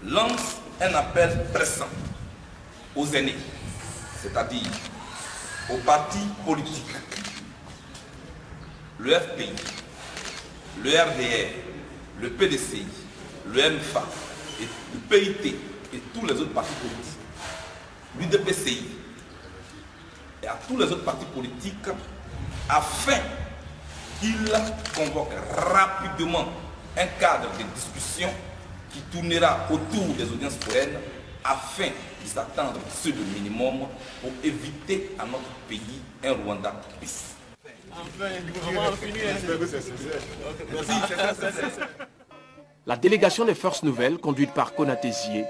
lancent un appel pressant aux aînés, c'est-à-dire aux partis politiques, le FPI, le RDR, le PDCI, le MFA, et le PIT et tous les autres partis politiques, l'UDPCI et à tous les autres partis politiques, afin qu'ils convoquent rapidement un cadre de discussion qui tournera autour des audiences foraines afin de s'attendre sur le minimum pour éviter à notre pays un Rwanda bis. La délégation des Forces Nouvelles, conduite par Konaté Zié,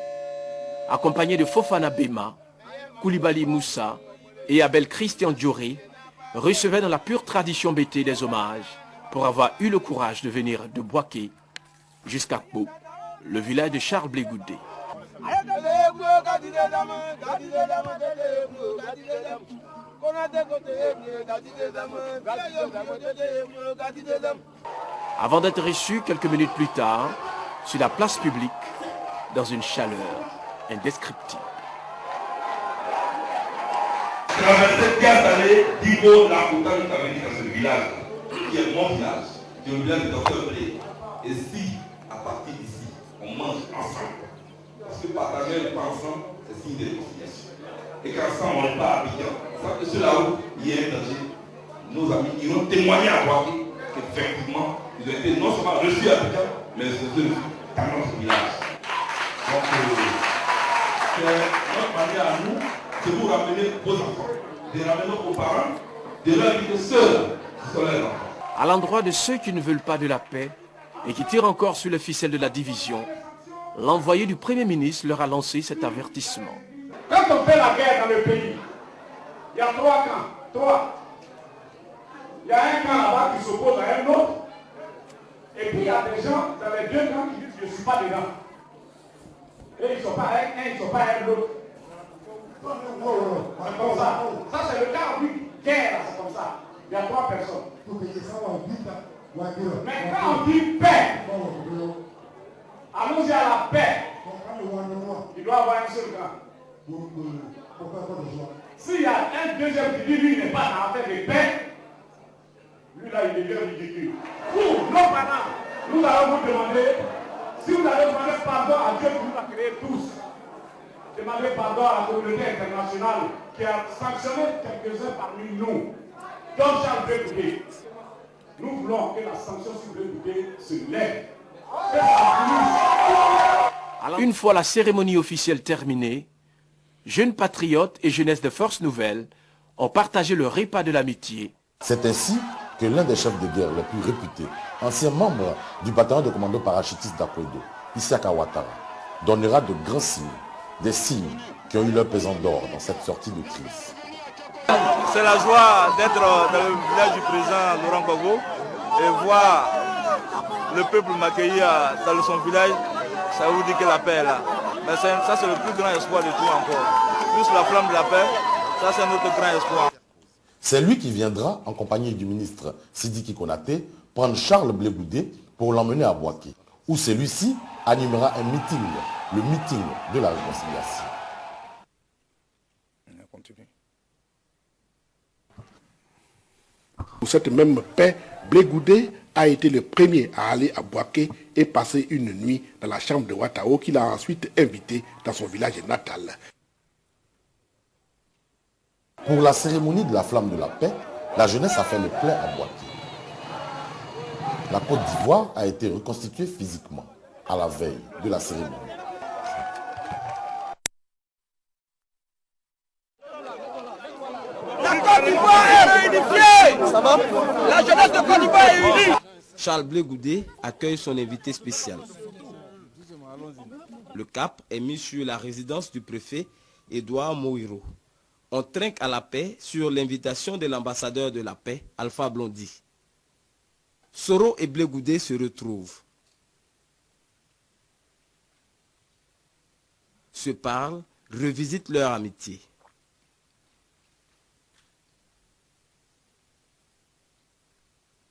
accompagnée de Fofana Bema, Koulibaly Moussa et Abel Christian Dioré, recevait dans la pure tradition bété des hommages pour avoir eu le courage de venir de Boaké jusqu'à Kpo, le village de Charles Blé Goudé. Avant d'être reçu quelques minutes plus tard, sur la place publique, dans une chaleur indescriptible. Traverser 15 années, 10 mots, la montagne est venue dans ce village. village, qui est mon village, qui est le village de Dr Blé. Et si, à partir d'ici, on mange ensemble, parce que partager le pain ensemble, c'est signe de réconciliation. Et qu'ensemble, on n'est pas Abidjan. Ça que sur la route, il y a un danger. Nos amis qui ont témoigné à Boaké qu'effectivement, ils ont été non seulement reçus à Abidjan, mais c'est eux dans notre village. Donc, c'est notre manière à nous de vous ramener vos enfants, de ramener vos parents, de leur inviter seuls qui sont leurs enfants. À l'endroit de ceux qui ne veulent pas de la paix et qui tirent encore sur les ficelles de la division, l'envoyé du Premier ministre leur a lancé cet avertissement. Quand on fait la guerre dans le pays, il y a 3 camps. 3. Il y a un camp là-bas qui s'oppose à un autre. Et puis il y a des gens dans les 2 camps qui disent je ne suis pas dedans. Et ils ne sont pas un, ils ne sont pas un l'autre. C'est comme ça. Ça c'est le cas en guerre, c'est comme ça. Il y a 3 personnes. Mais quand on dit paix, allons-y à la paix. Il doit y avoir un seul camp. S'il y a un deuxième qui dit lui il n'est pas en affaire de paix, lui là il devient ridicule. Pour nos parents, nous allons vous demander, si vous allez demander pardon à Dieu qui nous a créés tous, demandez pardon à la communauté internationale qui a sanctionné quelques-uns parmi nous, dont Charles Blé Goudé. Nous voulons que la sanction sur Blé Goudé se lève. Une fois la cérémonie officielle terminée, jeunes patriotes et jeunesse de Force Nouvelle ont partagé le repas de l'amitié. C'est ainsi que l'un des chefs de guerre les plus réputés, ancien membre du bataillon de commando parachutiste d'Akwedo, Isiaka Ouattara, donnera de grands signes, des signes qui ont eu leur pesant d'or dans cette sortie de crise. C'est la joie d'être dans le village du président Laurent Gbagbo et voir le peuple m'accueillir dans son village. Ça vous dit que la paix est là. Mais ça c'est le plus grand espoir de tout encore. Plus la flamme de la paix, ça c'est notre grand espoir. C'est lui qui viendra, en compagnie du ministre Sidiki Konaté, prendre Charles Blé Goudé pour l'emmener à Boaké, où celui-ci animera un meeting, le meeting de la réconciliation. Pour cette même paix, Blé Goudé a été le premier à aller à Boaké et passer une nuit dans la chambre de Ouattao qu'il a ensuite invité dans son village natal. Pour la cérémonie de la flamme de la paix, la jeunesse a fait le plein à Boaké. La Côte d'Ivoire a été reconstituée physiquement à la veille de la cérémonie. La Côte d'Ivoire est réunifiée. Ça va? La jeunesse de Côte d'Ivoire est unie. Charles Blé Goudé accueille son invité spécial. Le cap est mis sur la résidence du préfet Édouard Moïro. On trinque à la paix sur l'invitation de l'ambassadeur de la paix, Alpha Blondy. Soro et Blé Goudé se retrouvent. Se parlent, revisitent leur amitié.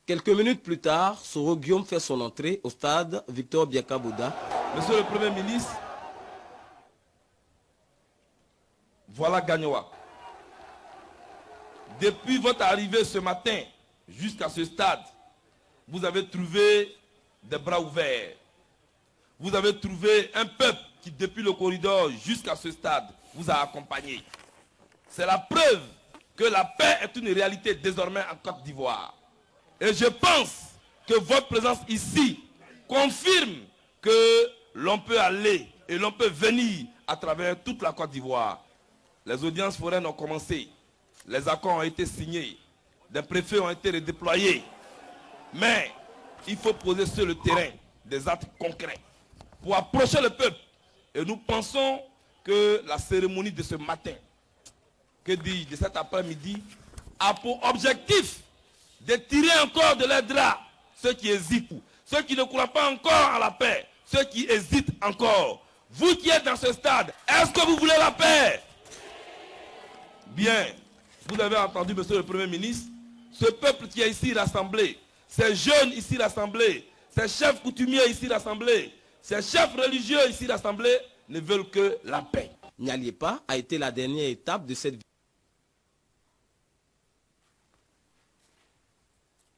Quelques minutes plus tard, Soro Guillaume fait son entrée au stade Victor Biaka-Bouda. Monsieur le Premier ministre, voilà Gagnoa. Depuis votre arrivée ce matin jusqu'à ce stade, vous avez trouvé des bras ouverts. Vous avez trouvé un peuple qui, depuis le corridor jusqu'à ce stade, vous a accompagné. C'est la preuve que la paix est une réalité désormais en Côte d'Ivoire. Et je pense que votre présence ici confirme que l'on peut aller et l'on peut venir à travers toute la Côte d'Ivoire. Les audiences foraines ont commencé, les accords ont été signés, des préfets ont été redéployés. Mais il faut poser sur le terrain des actes concrets pour approcher le peuple. Et nous pensons que la cérémonie de ce matin, que dis-je, de cet après-midi, a pour objectif de tirer encore de leurs draps ceux qui hésitent, ceux qui ne croient pas encore à la paix, ceux qui hésitent encore. Vous qui êtes dans ce stade, est-ce que vous voulez la paix? Bien, vous avez entendu, monsieur le Premier ministre, ce peuple qui est ici rassemblé, ces jeunes ici rassemblés, ces chefs coutumiers ici rassemblés, ces chefs religieux ici rassemblés ne veulent que la paix. Nyaliepa a été la dernière étape de cette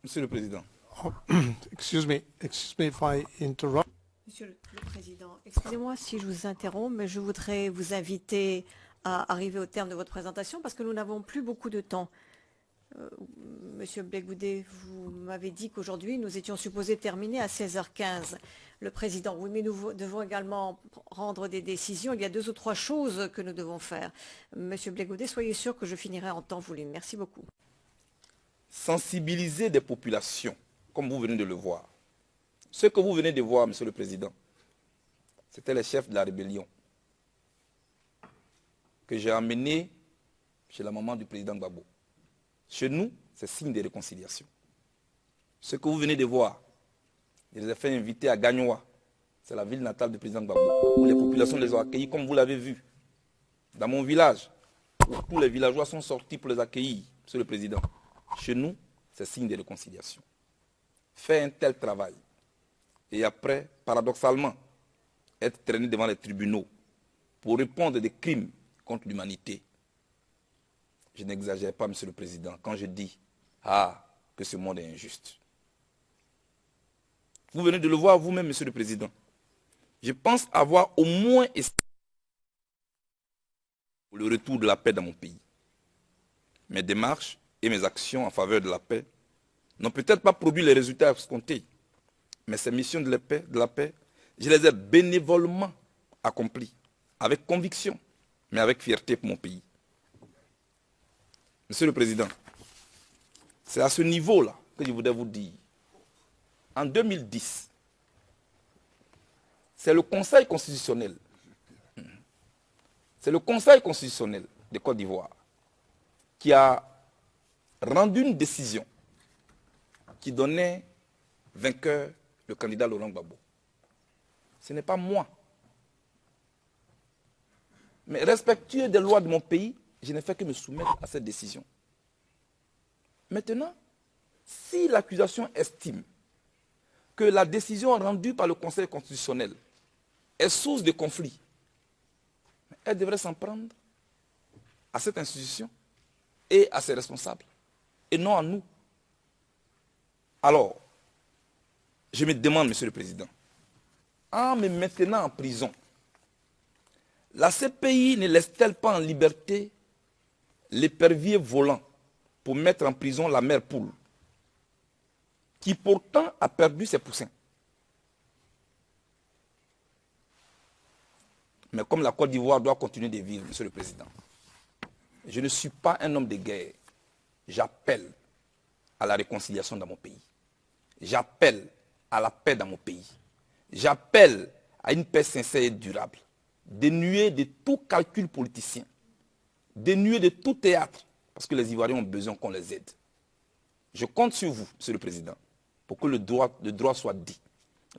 Monsieur le Président. Oh, excuse me if I interrupt. Monsieur le Président, excusez-moi si je vous interromps, mais je voudrais vous inviter à arriver au terme de votre présentation parce que nous n'avons plus beaucoup de temps. Monsieur Blegoudé, vous m'avez dit qu'aujourd'hui, nous étions supposés terminer à 16h15. Le Président, oui, mais nous devons également rendre des décisions. Il y a 2 ou 3 choses que nous devons faire. Monsieur Blegoudé, soyez sûr que je finirai en temps voulu. Merci beaucoup. Sensibiliser des populations, comme vous venez de le voir. Ce que vous venez de voir, Monsieur le Président, c'était les chefs de la rébellion que j'ai emmenés chez la maman du président Gbagbo. Chez nous, c'est signe de réconciliation. Ce que vous venez de voir, je les ai fait inviter à Gagnoa, c'est la ville natale du président Gbagbo, où les populations les ont accueillis comme vous l'avez vu. Dans mon village, où tous les villageois sont sortis pour les accueillir, Monsieur le Président. Chez nous, c'est signe de réconciliation. Faire un tel travail, et après, paradoxalement, être traîné devant les tribunaux pour répondre à des crimes contre l'humanité. Je n'exagère pas, Monsieur le Président, quand je dis que ce monde est injuste. Vous venez de le voir vous-même, Monsieur le Président. Je pense avoir au moins essayé pour le retour de la paix dans mon pays. Mes démarches et mes actions en faveur de la paix n'ont peut-être pas produit les résultats escomptés, mais ces missions de la paix, je les ai bénévolement accomplies, avec conviction, mais avec fierté pour mon pays. Monsieur le Président, c'est à ce niveau-là que je voudrais vous dire. En 2010, c'est le Conseil constitutionnel, de Côte d'Ivoire qui a rendu une décision qui donnait vainqueur le candidat Laurent Gbagbo. Ce n'est pas moi. Mais respectueux des lois de mon pays, je n'ai fait que me soumettre à cette décision. Maintenant, si l'accusation estime que la décision rendue par le Conseil constitutionnel est source de conflit, elle devrait s'en prendre à cette institution et à ses responsables, et non à nous. Alors, je me demande, Monsieur le Président, en me maintenant en prison, la CPI ne laisse-t-elle pas en liberté l'épervier volant pour mettre en prison la mère poule, qui pourtant a perdu ses poussins? Mais comme la Côte d'Ivoire doit continuer de vivre, Monsieur le Président, je ne suis pas un homme de guerre. J'appelle à la réconciliation dans mon pays. J'appelle à la paix dans mon pays. J'appelle à une paix sincère et durable, dénuée de tout calcul politicien, dénuée de tout théâtre, parce que les Ivoiriens ont besoin qu'on les aide. Je compte sur vous, Monsieur le Président, pour que le droit soit dit.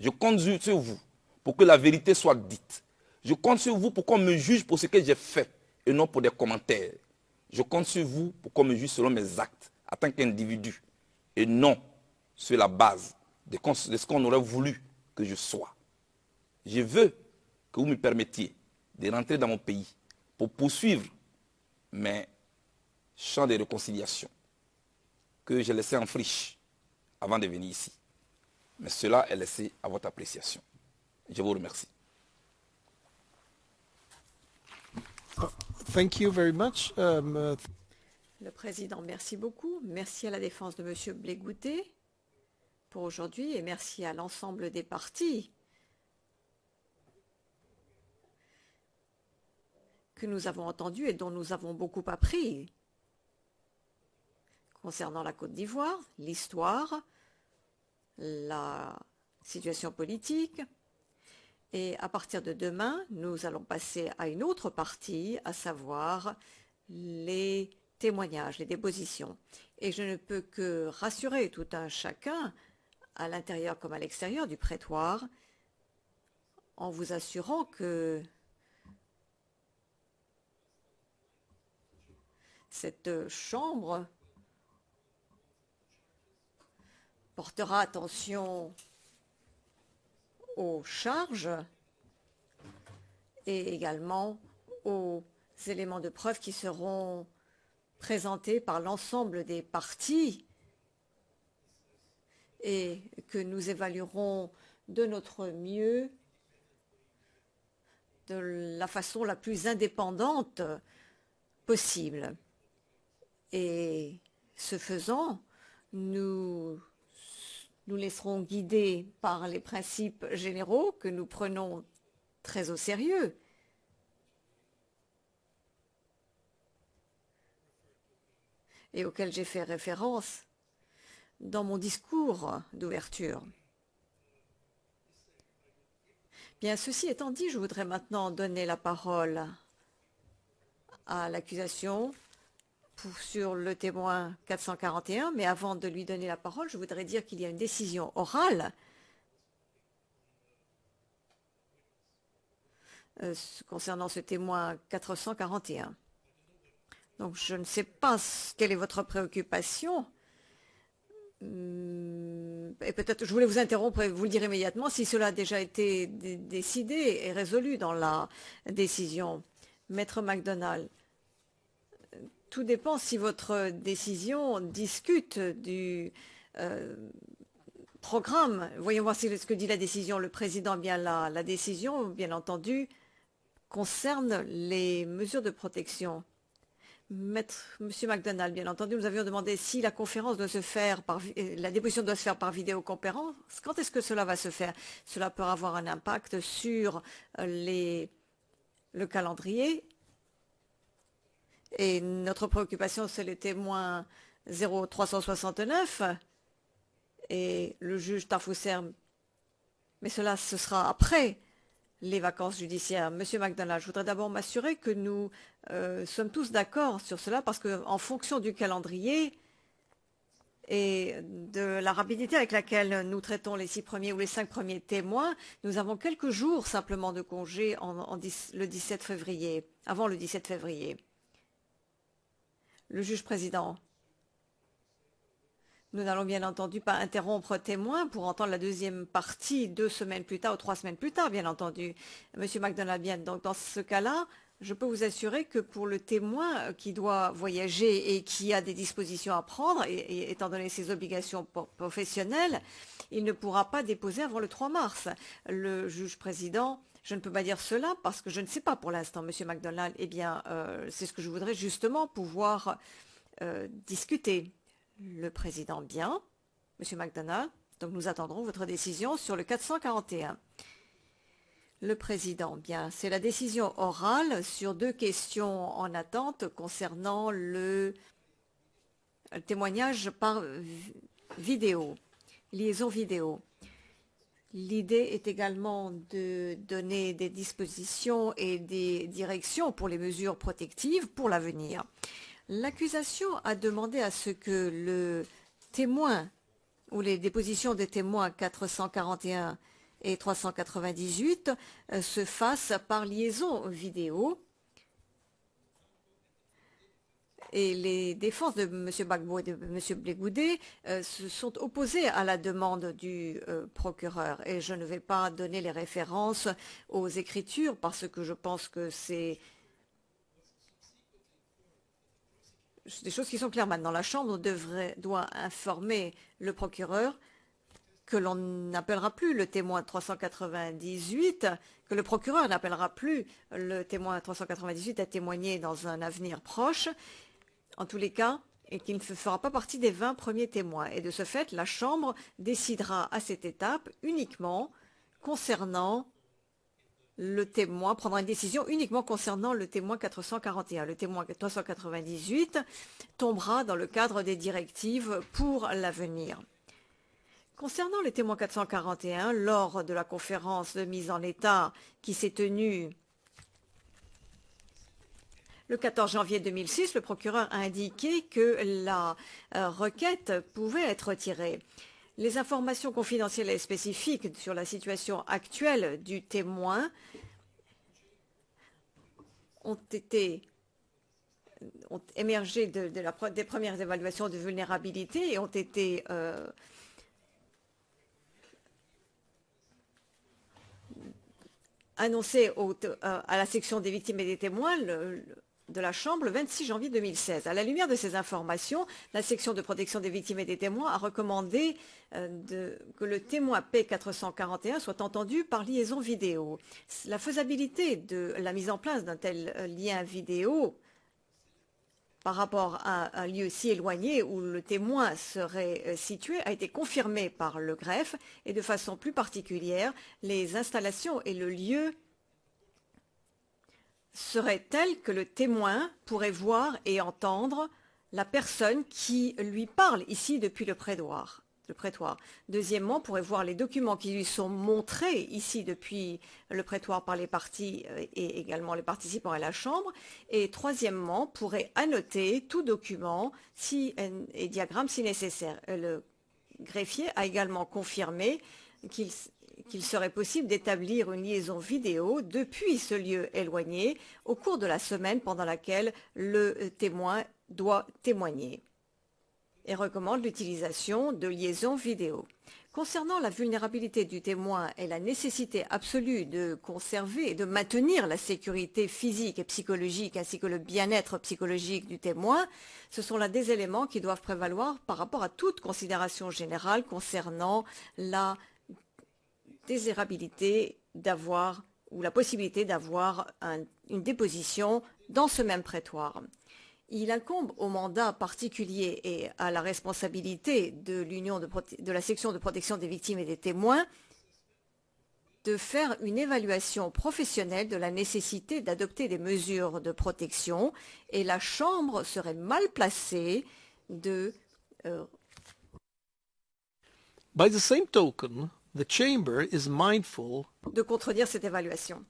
Je compte sur vous pour que la vérité soit dite. Je compte sur vous pour qu'on me juge pour ce que j'ai fait et non pour des commentaires. Je compte sur vous pour qu'on me juge selon mes actes en tant qu'individu et non sur la base de ce qu'on aurait voulu que je sois. Je veux que vous me permettiez de rentrer dans mon pays pour poursuivre mes champs de réconciliation que j'ai laissés en friche avant de venir ici. Mais cela est laissé à votre appréciation. Je vous remercie. Thank you very much. Le Président, merci beaucoup. Merci à la défense de M. Blegoudé pour aujourd'hui et merci à l'ensemble des partis que nous avons entendus et dont nous avons beaucoup appris concernant la Côte d'Ivoire, l'histoire, la situation politique. Et à partir de demain, nous allons passer à une autre partie, à savoir les témoignages, les dépositions. Et je ne peux que rassurer tout un chacun, à l'intérieur comme à l'extérieur du prétoire, en vous assurant que cette chambre portera attention aux charges et également aux éléments de preuve qui seront présentés par l'ensemble des parties et que nous évaluerons de notre mieux, de la façon la plus indépendante possible. Et ce faisant, nous laisserons guider par les principes généraux que nous prenons très au sérieux. Et auxquels j'ai fait référence dans mon discours d'ouverture. Bien, ceci étant dit, je voudrais maintenant donner la parole à l'accusation sur le témoin 441, mais avant de lui donner la parole, je voudrais dire qu'il y a une décision orale concernant ce témoin 441. Donc, je ne sais pas quelle est votre préoccupation. Et peut-être, je voulais vous interrompre et vous le dire immédiatement si cela a déjà été décidé et résolu dans la décision. Maître MacDonald, tout dépend si votre décision discute du programme. Voyons voir ce que dit la décision. Le président, bien la décision, bien entendu, concerne les mesures de protection. Monsieur MacDonald, bien entendu, nous avions demandé si la conférence doit se faire la déposition doit se faire par vidéoconférence. Quand est-ce que cela va se faire? Cela peut avoir un impact sur le calendrier. Et notre préoccupation, c'est le témoin 0369 et le juge Tafousser. Mais cela, ce sera après les vacances judiciaires. Monsieur MacDonald, je voudrais d'abord m'assurer que nous sommes tous d'accord sur cela parce qu'en fonction du calendrier et de la rapidité avec laquelle nous traitons les 6 premiers ou les 5 premiers témoins, nous avons quelques jours simplement de congé le 17 février, avant le 17 février. Le juge président. Nous n'allons bien entendu pas interrompre témoin pour entendre la deuxième partie 2 semaines plus tard ou 3 semaines plus tard, bien entendu. Monsieur MacDonald, bien, donc dans ce cas-là, je peux vous assurer que pour le témoin qui doit voyager et qui a des dispositions à prendre, et étant donné ses obligations professionnelles, il ne pourra pas déposer avant le 3 mars. Le juge président, je ne peux pas dire cela parce que je ne sais pas pour l'instant, Monsieur MacDonald. Eh bien, c'est ce que je voudrais justement pouvoir discuter. Le président, bien. Monsieur MacDonald, donc nous attendrons votre décision sur le 441. Le président, bien. C'est la décision orale sur 2 questions en attente concernant le témoignage par vidéo, liaison vidéo. L'idée est également de donner des dispositions et des directions pour les mesures protectives pour l'avenir. L'accusation a demandé à ce que le témoin ou les dépositions des témoins 441 et 398 se fassent par liaison vidéo. Et les défenses de M. Gbagbo et de M. Blé-Goudé se sont opposées à la demande du procureur. Et je ne vais pas donner les références aux écritures parce que je pense que c'est des choses qui sont claires maintenant. La Chambre doit informer le procureur que l'on n'appellera plus le témoin 398, que le procureur n'appellera plus le témoin 398 à témoigner dans un avenir proche, en tous les cas, et qu'il ne fera pas partie des 20 premiers témoins. Et de ce fait, la Chambre décidera à cette étape uniquement concernant le témoin, prendra une décision uniquement concernant le témoin 441. Le témoin 398 tombera dans le cadre des directives pour l'avenir. Concernant le témoin 441, lors de la conférence de mise en état qui s'est tenue le 14 janvier 2006, le procureur a indiqué que la requête pouvait être retirée. Les informations confidentielles et spécifiques sur la situation actuelle du témoin ont émergé des premières évaluations de vulnérabilité et ont été annoncées à la section des victimes et des témoins de la Chambre le 26 janvier 2016. À la lumière de ces informations, la section de protection des victimes et des témoins a recommandé que le témoin P441 soit entendu par liaison vidéo. La faisabilité de la mise en place d'un tel lien vidéo par rapport à un lieu si éloigné où le témoin serait situé a été confirmée par le greffe et de façon plus particulière, les installations et le lieu serait tel que le témoin pourrait voir et entendre la personne qui lui parle ici depuis le prétoire. Deuxièmement, pourrait voir les documents qui lui sont montrés ici depuis le prétoire par les parties et également les participants à la Chambre. Et troisièmement, pourrait annoter tout document et diagramme si nécessaire. Le greffier a également confirmé qu'il serait possible d'établir une liaison vidéo depuis ce lieu éloigné au cours de la semaine pendant laquelle le témoin doit témoigner et recommande l'utilisation de liaisons vidéo. Concernant la vulnérabilité du témoin et la nécessité absolue de conserver et de maintenir la sécurité physique et psychologique ainsi que le bien-être psychologique du témoin, ce sont là des éléments qui doivent prévaloir par rapport à toute considération générale concernant la désirabilité d'avoir ou la possibilité d'avoir une déposition dans ce même prétoire. Il incombe au mandat particulier et à la responsabilité de la section de protection des victimes et des témoins de faire une évaluation professionnelle de la nécessité d'adopter des mesures de protection et la Chambre serait mal placée de By the same token, the Chamber is mindful de contredire cette évaluation.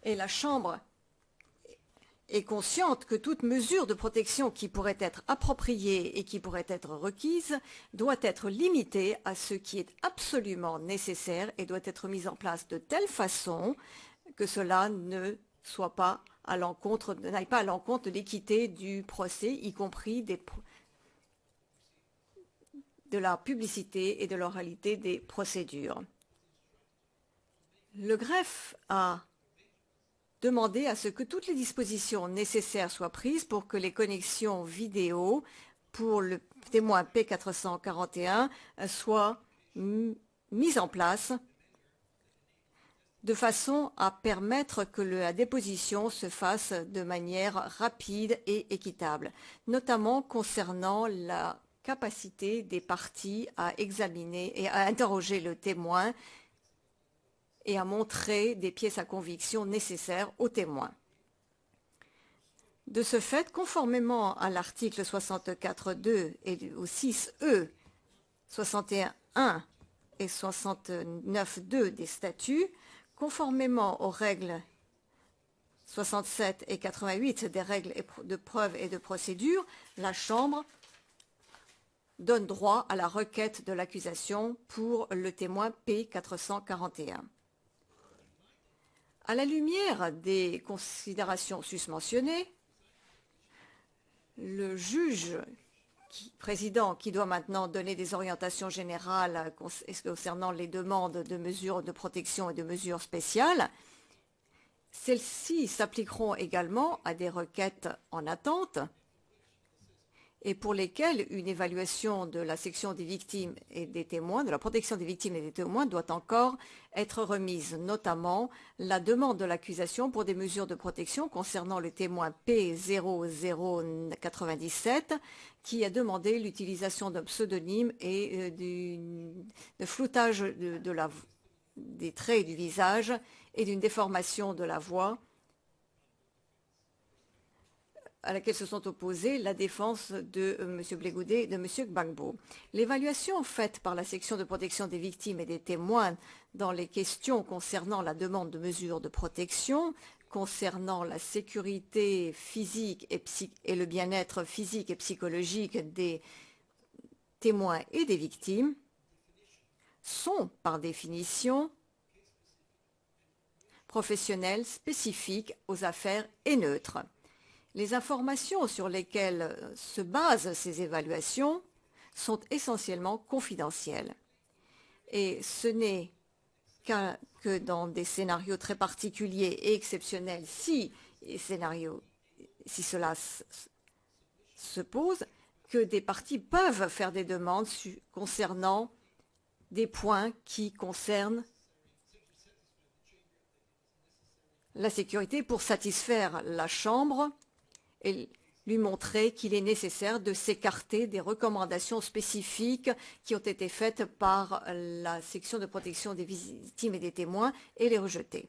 Et la Chambre est consciente que toute mesure de protection qui pourrait être appropriée et qui pourrait être requise doit être limitée à ce qui est absolument nécessaire et doit être mise en place de telle façon que cela n'aille pas à l'encontre de l'équité du procès, y compris de la publicité et de l'oralité des procédures. Le greffe a demandé à ce que toutes les dispositions nécessaires soient prises pour que les connexions vidéo pour le témoin P441 soient mises en place de façon à permettre que la déposition se fasse de manière rapide et équitable, notamment concernant la capacité des parties à examiner et à interroger le témoin et à montrer des pièces à conviction nécessaires aux témoins. De ce fait, conformément à l'article 64.2 et au 6E, 61.1 et 69.2 des statuts, conformément aux règles 67 et 88 des règles de preuve et de procédure, la Chambre donne droit à la requête de l'accusation pour le témoin P441. À la lumière des considérations susmentionnées, le juge président qui doit maintenant donner des orientations générales concernant les demandes de mesures de protection et de mesures spéciales, celles-ci s'appliqueront également à des requêtes en attente et pour lesquelles une évaluation de la section des victimes et des témoins, de la protection des victimes et des témoins doit encore être remise, notamment la demande de l'accusation pour des mesures de protection concernant le témoin P0097 qui a demandé l'utilisation d'un pseudonyme et de floutage des traits du visage et d'une déformation de la voix à laquelle se sont opposés la défense de M. Blé-Goudet et de M. Gbagbo. L'évaluation faite par la section de protection des victimes et des témoins dans les questions concernant la demande de mesures de protection, concernant la sécurité physique et le bien-être physique et psychologique des témoins et des victimes, sont par définition professionnelles, spécifiques aux affaires et neutres. Les informations sur lesquelles se basent ces évaluations sont essentiellement confidentielles. Et ce n'est que dans des scénarios très particuliers et exceptionnels, si si cela se pose, que des parties peuvent faire des demandes concernant des points qui concernent la sécurité pour satisfaire la Chambre et lui montrer qu'il est nécessaire de s'écarter des recommandations spécifiques qui ont été faites par la section de protection des victimes et des témoins et les rejeter.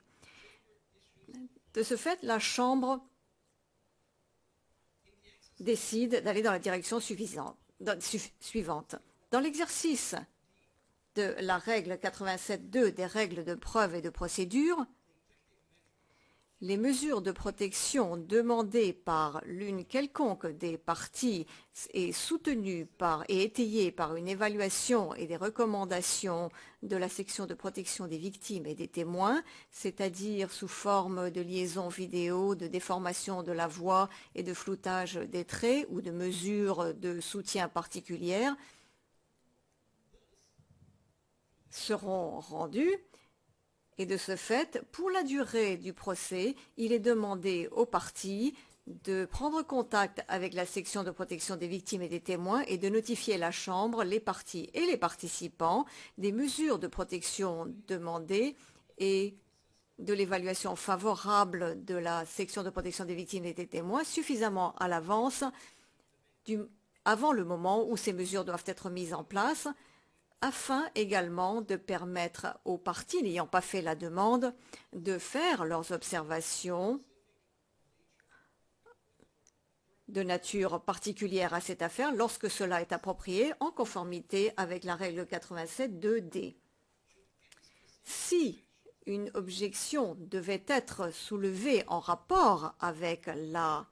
De ce fait, la Chambre décide d'aller dans la direction suivante. Dans l'exercice de la règle 87.2 des règles de preuve et de procédure, les mesures de protection demandées par l'une quelconque des parties et soutenues et étayées par une évaluation et des recommandations de la section de protection des victimes et des témoins, c'est-à-dire sous forme de liaison vidéo, de déformation de la voix et de floutage des traits ou de mesures de soutien particulières, seront rendues. Et de ce fait, pour la durée du procès, il est demandé aux parties de prendre contact avec la section de protection des victimes et des témoins et de notifier la Chambre, les parties et les participants des mesures de protection demandées et de l'évaluation favorable de la section de protection des victimes et des témoins suffisamment à l'avance, avant le moment où ces mesures doivent être mises en place, afin également de permettre aux parties n'ayant pas fait la demande de faire leurs observations de nature particulière à cette affaire lorsque cela est approprié en conformité avec la règle 87.2d. Si une objection devait être soulevée en rapport avec la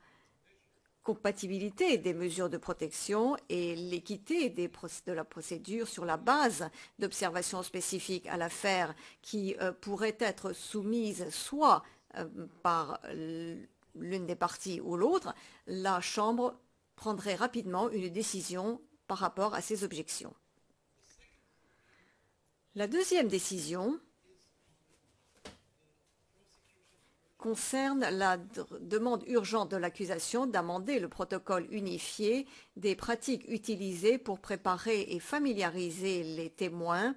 compatibilité des mesures de protection et l'équité de la procédure sur la base d'observations spécifiques à l'affaire qui pourraient être soumises soit par l'une des parties ou l'autre, la Chambre prendrait rapidement une décision par rapport à ces objections. La deuxième décision concerne la demande urgente de l'accusation d'amender le protocole unifié des pratiques utilisées pour préparer et familiariser les témoins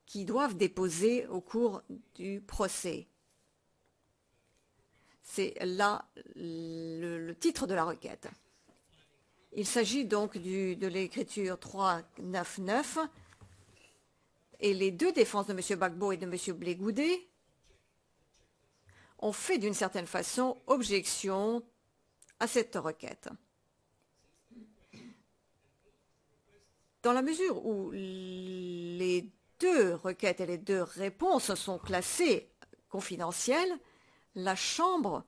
qui doivent déposer au cours du procès. C'est là le titre de la requête. Il s'agit donc de l'écriture 399 et les deux défenses de M. Gbagbo et de M. Blé Goudé ont fait d'une certaine façon objection à cette requête. Dans la mesure où les deux requêtes et les deux réponses sont classées confidentielles, la Chambre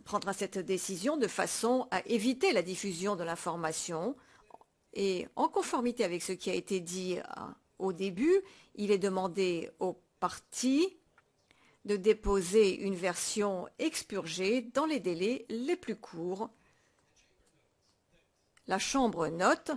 prendra cette décision de façon à éviter la diffusion de l'information et en conformité avec ce qui a été dit au début, il est demandé aux parties de déposer une version expurgée dans les délais les plus courts. La Chambre note,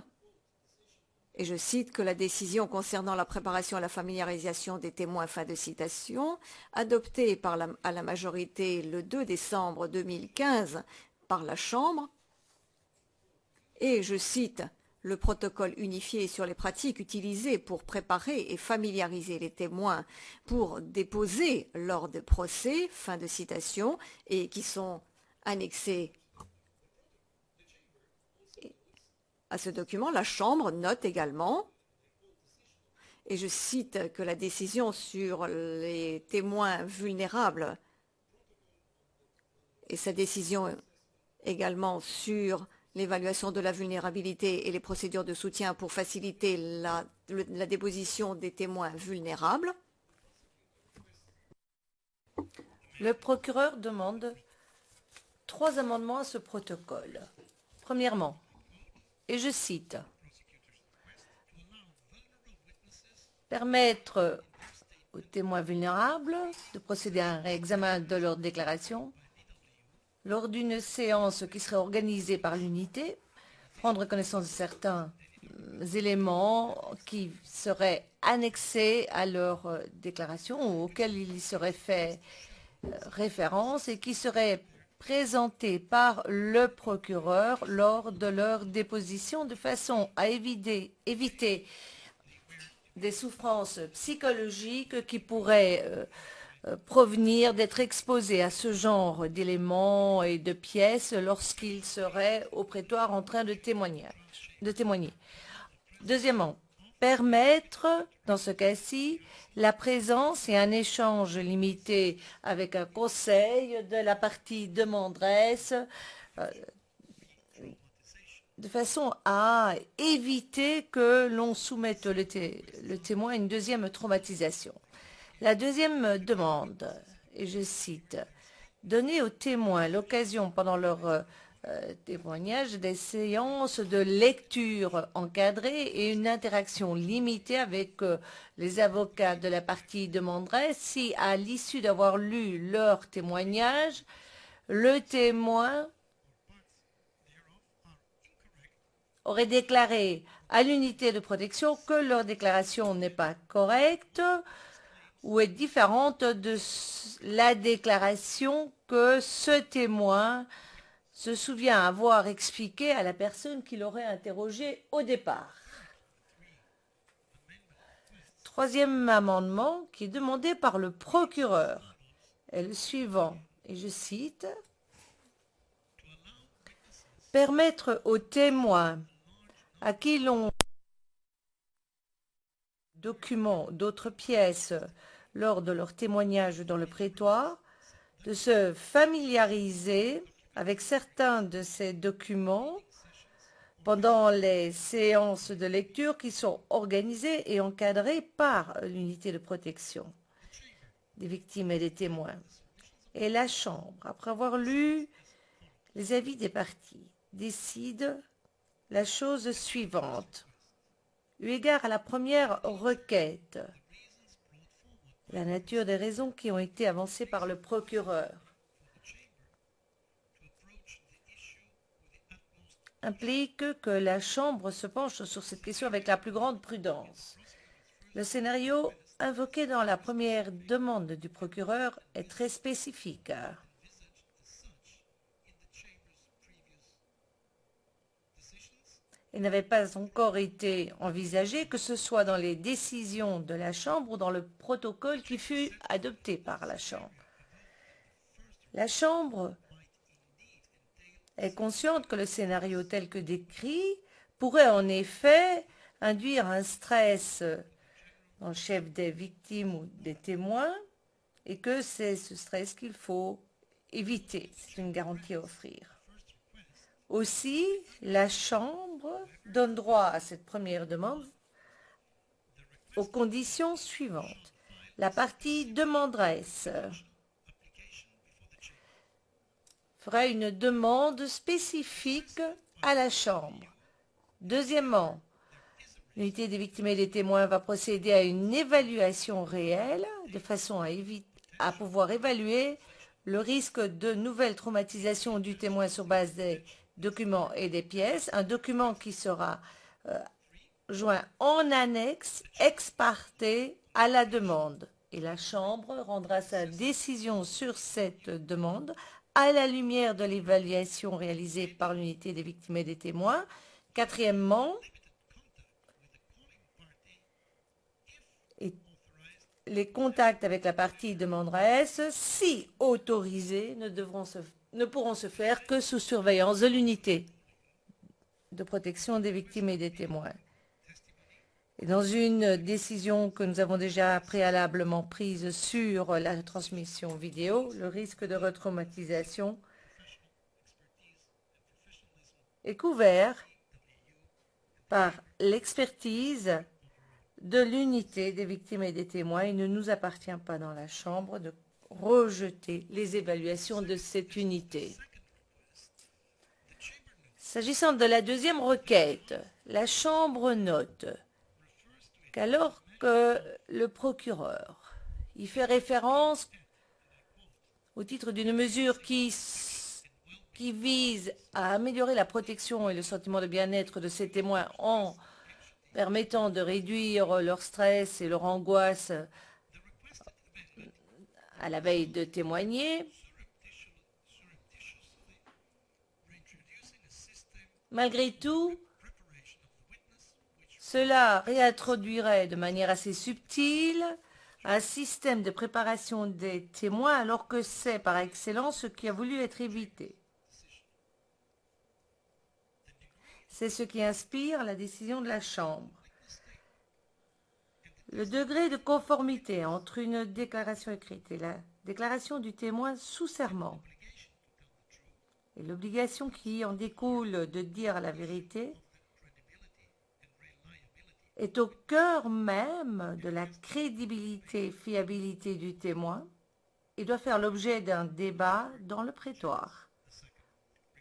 et je cite, que la décision concernant la préparation et la familiarisation des témoins, fin de citation, adoptée à la majorité le 2 décembre 2015 par la Chambre, et je cite, le protocole unifié sur les pratiques utilisées pour préparer et familiariser les témoins pour déposer lors de procès, fin de citation, et qui sont annexés à ce document. La Chambre note également, et je cite, que la décision sur les témoins vulnérables et sa décision également sur l'évaluation de la vulnérabilité et les procédures de soutien pour faciliter la déposition des témoins vulnérables. Le procureur demande 3 amendements à ce protocole. Premièrement, et je cite, permettre aux témoins vulnérables de procéder à un réexamen de leur déclaration lors d'une séance qui serait organisée par l'unité, prendre connaissance de certains éléments qui seraient annexés à leur déclaration ou auxquels il y serait fait référence et qui seraient présentés par le procureur lors de leur déposition de façon à éviter des souffrances psychologiques qui pourraient provenir d'être exposés à ce genre d'éléments et de pièces lorsqu'ils seraient au prétoire en train de témoigner. Deuxièmement, permettre, dans ce cas-ci, la présence et un échange limité avec un conseil de la partie demanderesse de façon à éviter que l'on soumette le témoin à une deuxième traumatisation. La deuxième demande, et je cite, « Donner aux témoins l'occasion pendant leur témoignage des séances de lecture encadrées et une interaction limitée avec les avocats de la partie demanderesse si, à l'issue d'avoir lu leur témoignage, le témoin aurait déclaré à l'unité de protection que leur déclaration n'est pas correcte ou est différente de la déclaration que ce témoin se souvient avoir expliqué à la personne qui l'aurait interrogé au départ. Troisième amendement qui est demandé par le procureur est le suivant, et je cite, « Permettre aux témoins à qui l'on documents d'autres pièces lors de leur témoignage dans le prétoire de se familiariser avec certains de ces documents pendant les séances de lecture qui sont organisées et encadrées par l'unité de protection des victimes et des témoins. Et la Chambre, après avoir lu les avis des parties, décide la chose suivante. Eu égard à la première requête, la nature des raisons qui ont été avancées par le procureur implique que la Chambre se penche sur cette question avec la plus grande prudence. Le scénario invoqué dans la première demande du procureur est très spécifique. Il n'avait pas encore été envisagé, que ce soit dans les décisions de la Chambre ou dans le protocole qui fut adopté par la Chambre. La Chambre est consciente que le scénario tel que décrit pourrait en effet induire un stress dans le chef des victimes ou des témoins et que c'est ce stress qu'il faut éviter. C'est une garantie à offrir. Aussi, la Chambre donne droit à cette première demande aux conditions suivantes. La partie demanderesse fera une demande spécifique à la Chambre. Deuxièmement, l'unité des victimes et des témoins va procéder à une évaluation réelle de façon à pouvoir évaluer le risque de nouvelle traumatisation du témoin sur base des documents et des pièces, un document qui sera joint en annexe ex parte à la demande. Et la Chambre rendra sa décision sur cette demande à la lumière de l'évaluation réalisée par l'unité des victimes et des témoins. Quatrièmement, les contacts avec la partie demanderesse, si autorisés, ne pourront se faire que sous surveillance de l'unité de protection des victimes et des témoins. Et dans une décision que nous avons déjà préalablement prise sur la transmission vidéo, le risque de retraumatisation est couvert par l'expertise de l'unité des victimes et des témoins. Il ne nous appartient pas dans la Chambre de rejeter les évaluations de cette unité. S'agissant de la deuxième requête, la Chambre note qu'alors que le procureur y fait référence au titre d'une mesure qui vise à améliorer la protection et le sentiment de bien-être de ces témoins en permettant de réduire leur stress et leur angoisse à la veille de témoigner. Malgré tout, cela réintroduirait de manière assez subtile un système de préparation des témoins alors que c'est par excellence ce qui a voulu être évité. C'est ce qui inspire la décision de la Chambre. Le degré de conformité entre une déclaration écrite et la déclaration du témoin sous serment et l'obligation qui en découle de dire la vérité est au cœur même de la crédibilité et fiabilité du témoin et doit faire l'objet d'un débat dans le prétoire.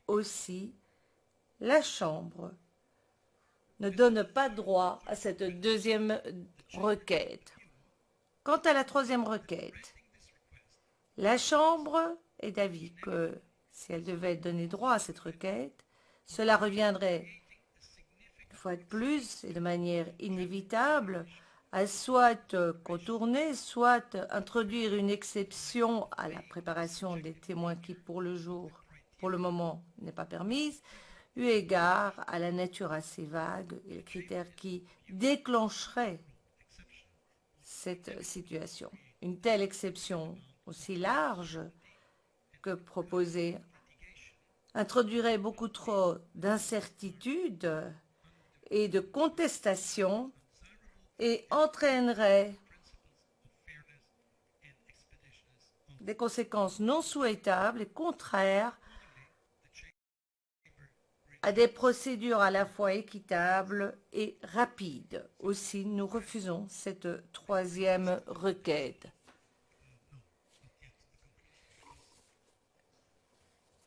Aussi, la Chambre ne donne pas droit à cette deuxième requête. Quant à la troisième requête, la Chambre est d'avis que si elle devait donner droit à cette requête, cela reviendrait, une fois de plus et de manière inévitable, à soit contourner, soit introduire une exception à la préparation des témoins qui, pour le moment, n'est pas permise, eu égard à la nature assez vague et les critères qui déclencheraient cette situation. Une telle exception aussi large que proposée introduirait beaucoup trop d'incertitudes et de contestations et entraînerait des conséquences non souhaitables et contraires à des procédures à la fois équitables et rapides. Aussi, nous refusons cette troisième requête.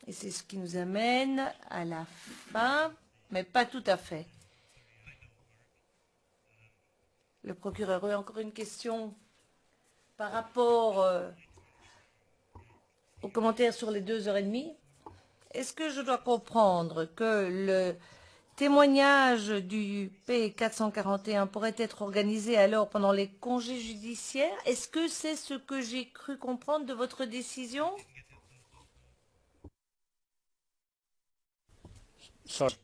Et c'est ce qui nous amène à la fin, mais pas tout à fait. Le procureur a encore une question par rapport aux commentaires sur les 2h30. Est-ce que je dois comprendre que le témoignage du P441 pourrait être organisé alors pendant les congés judiciaires? Est-ce que c'est ce que j'ai cru comprendre de votre décision?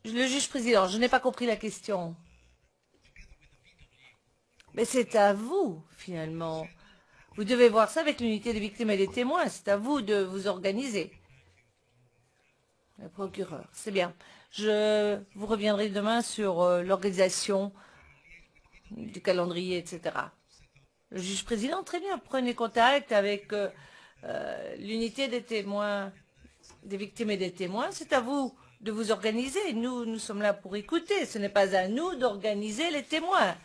Le juge président, je n'ai pas compris la question. Mais c'est à vous, finalement. Vous devez voir ça avec l'unité des victimes et des témoins. C'est à vous de vous organiser. Le procureur, c'est bien. Je vous reviendrai demain sur l'organisation du calendrier, etc. Le juge président, très bien. Prenez contact avec l'unité des témoins, des victimes et des témoins. C'est à vous de vous organiser. Nous sommes là pour écouter. Ce n'est pas à nous d'organiser les témoins.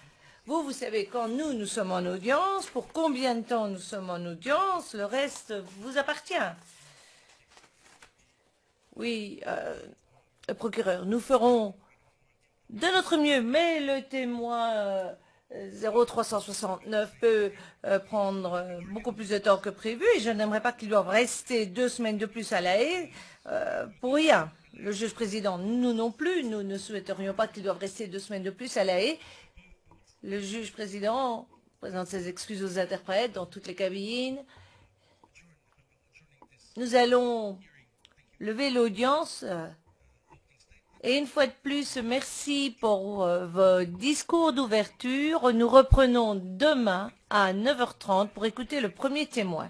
Vous savez quand nous sommes en audience, pour combien de temps nous sommes en audience, le reste vous appartient. Oui, le procureur, nous ferons de notre mieux, mais le témoin 0369 peut prendre beaucoup plus de temps que prévu et je n'aimerais pas qu'il doive rester 2 semaines de plus à La Haye pour rien. Le juge président, nous non plus, nous ne souhaiterions pas qu'il doive rester 2 semaines de plus à La Haye. Le juge président présente ses excuses aux interprètes dans toutes les cabines. Nous allons lever l'audience. Et une fois de plus, merci pour vos discours d'ouverture. Nous reprenons demain à 9h30 pour écouter le premier témoin.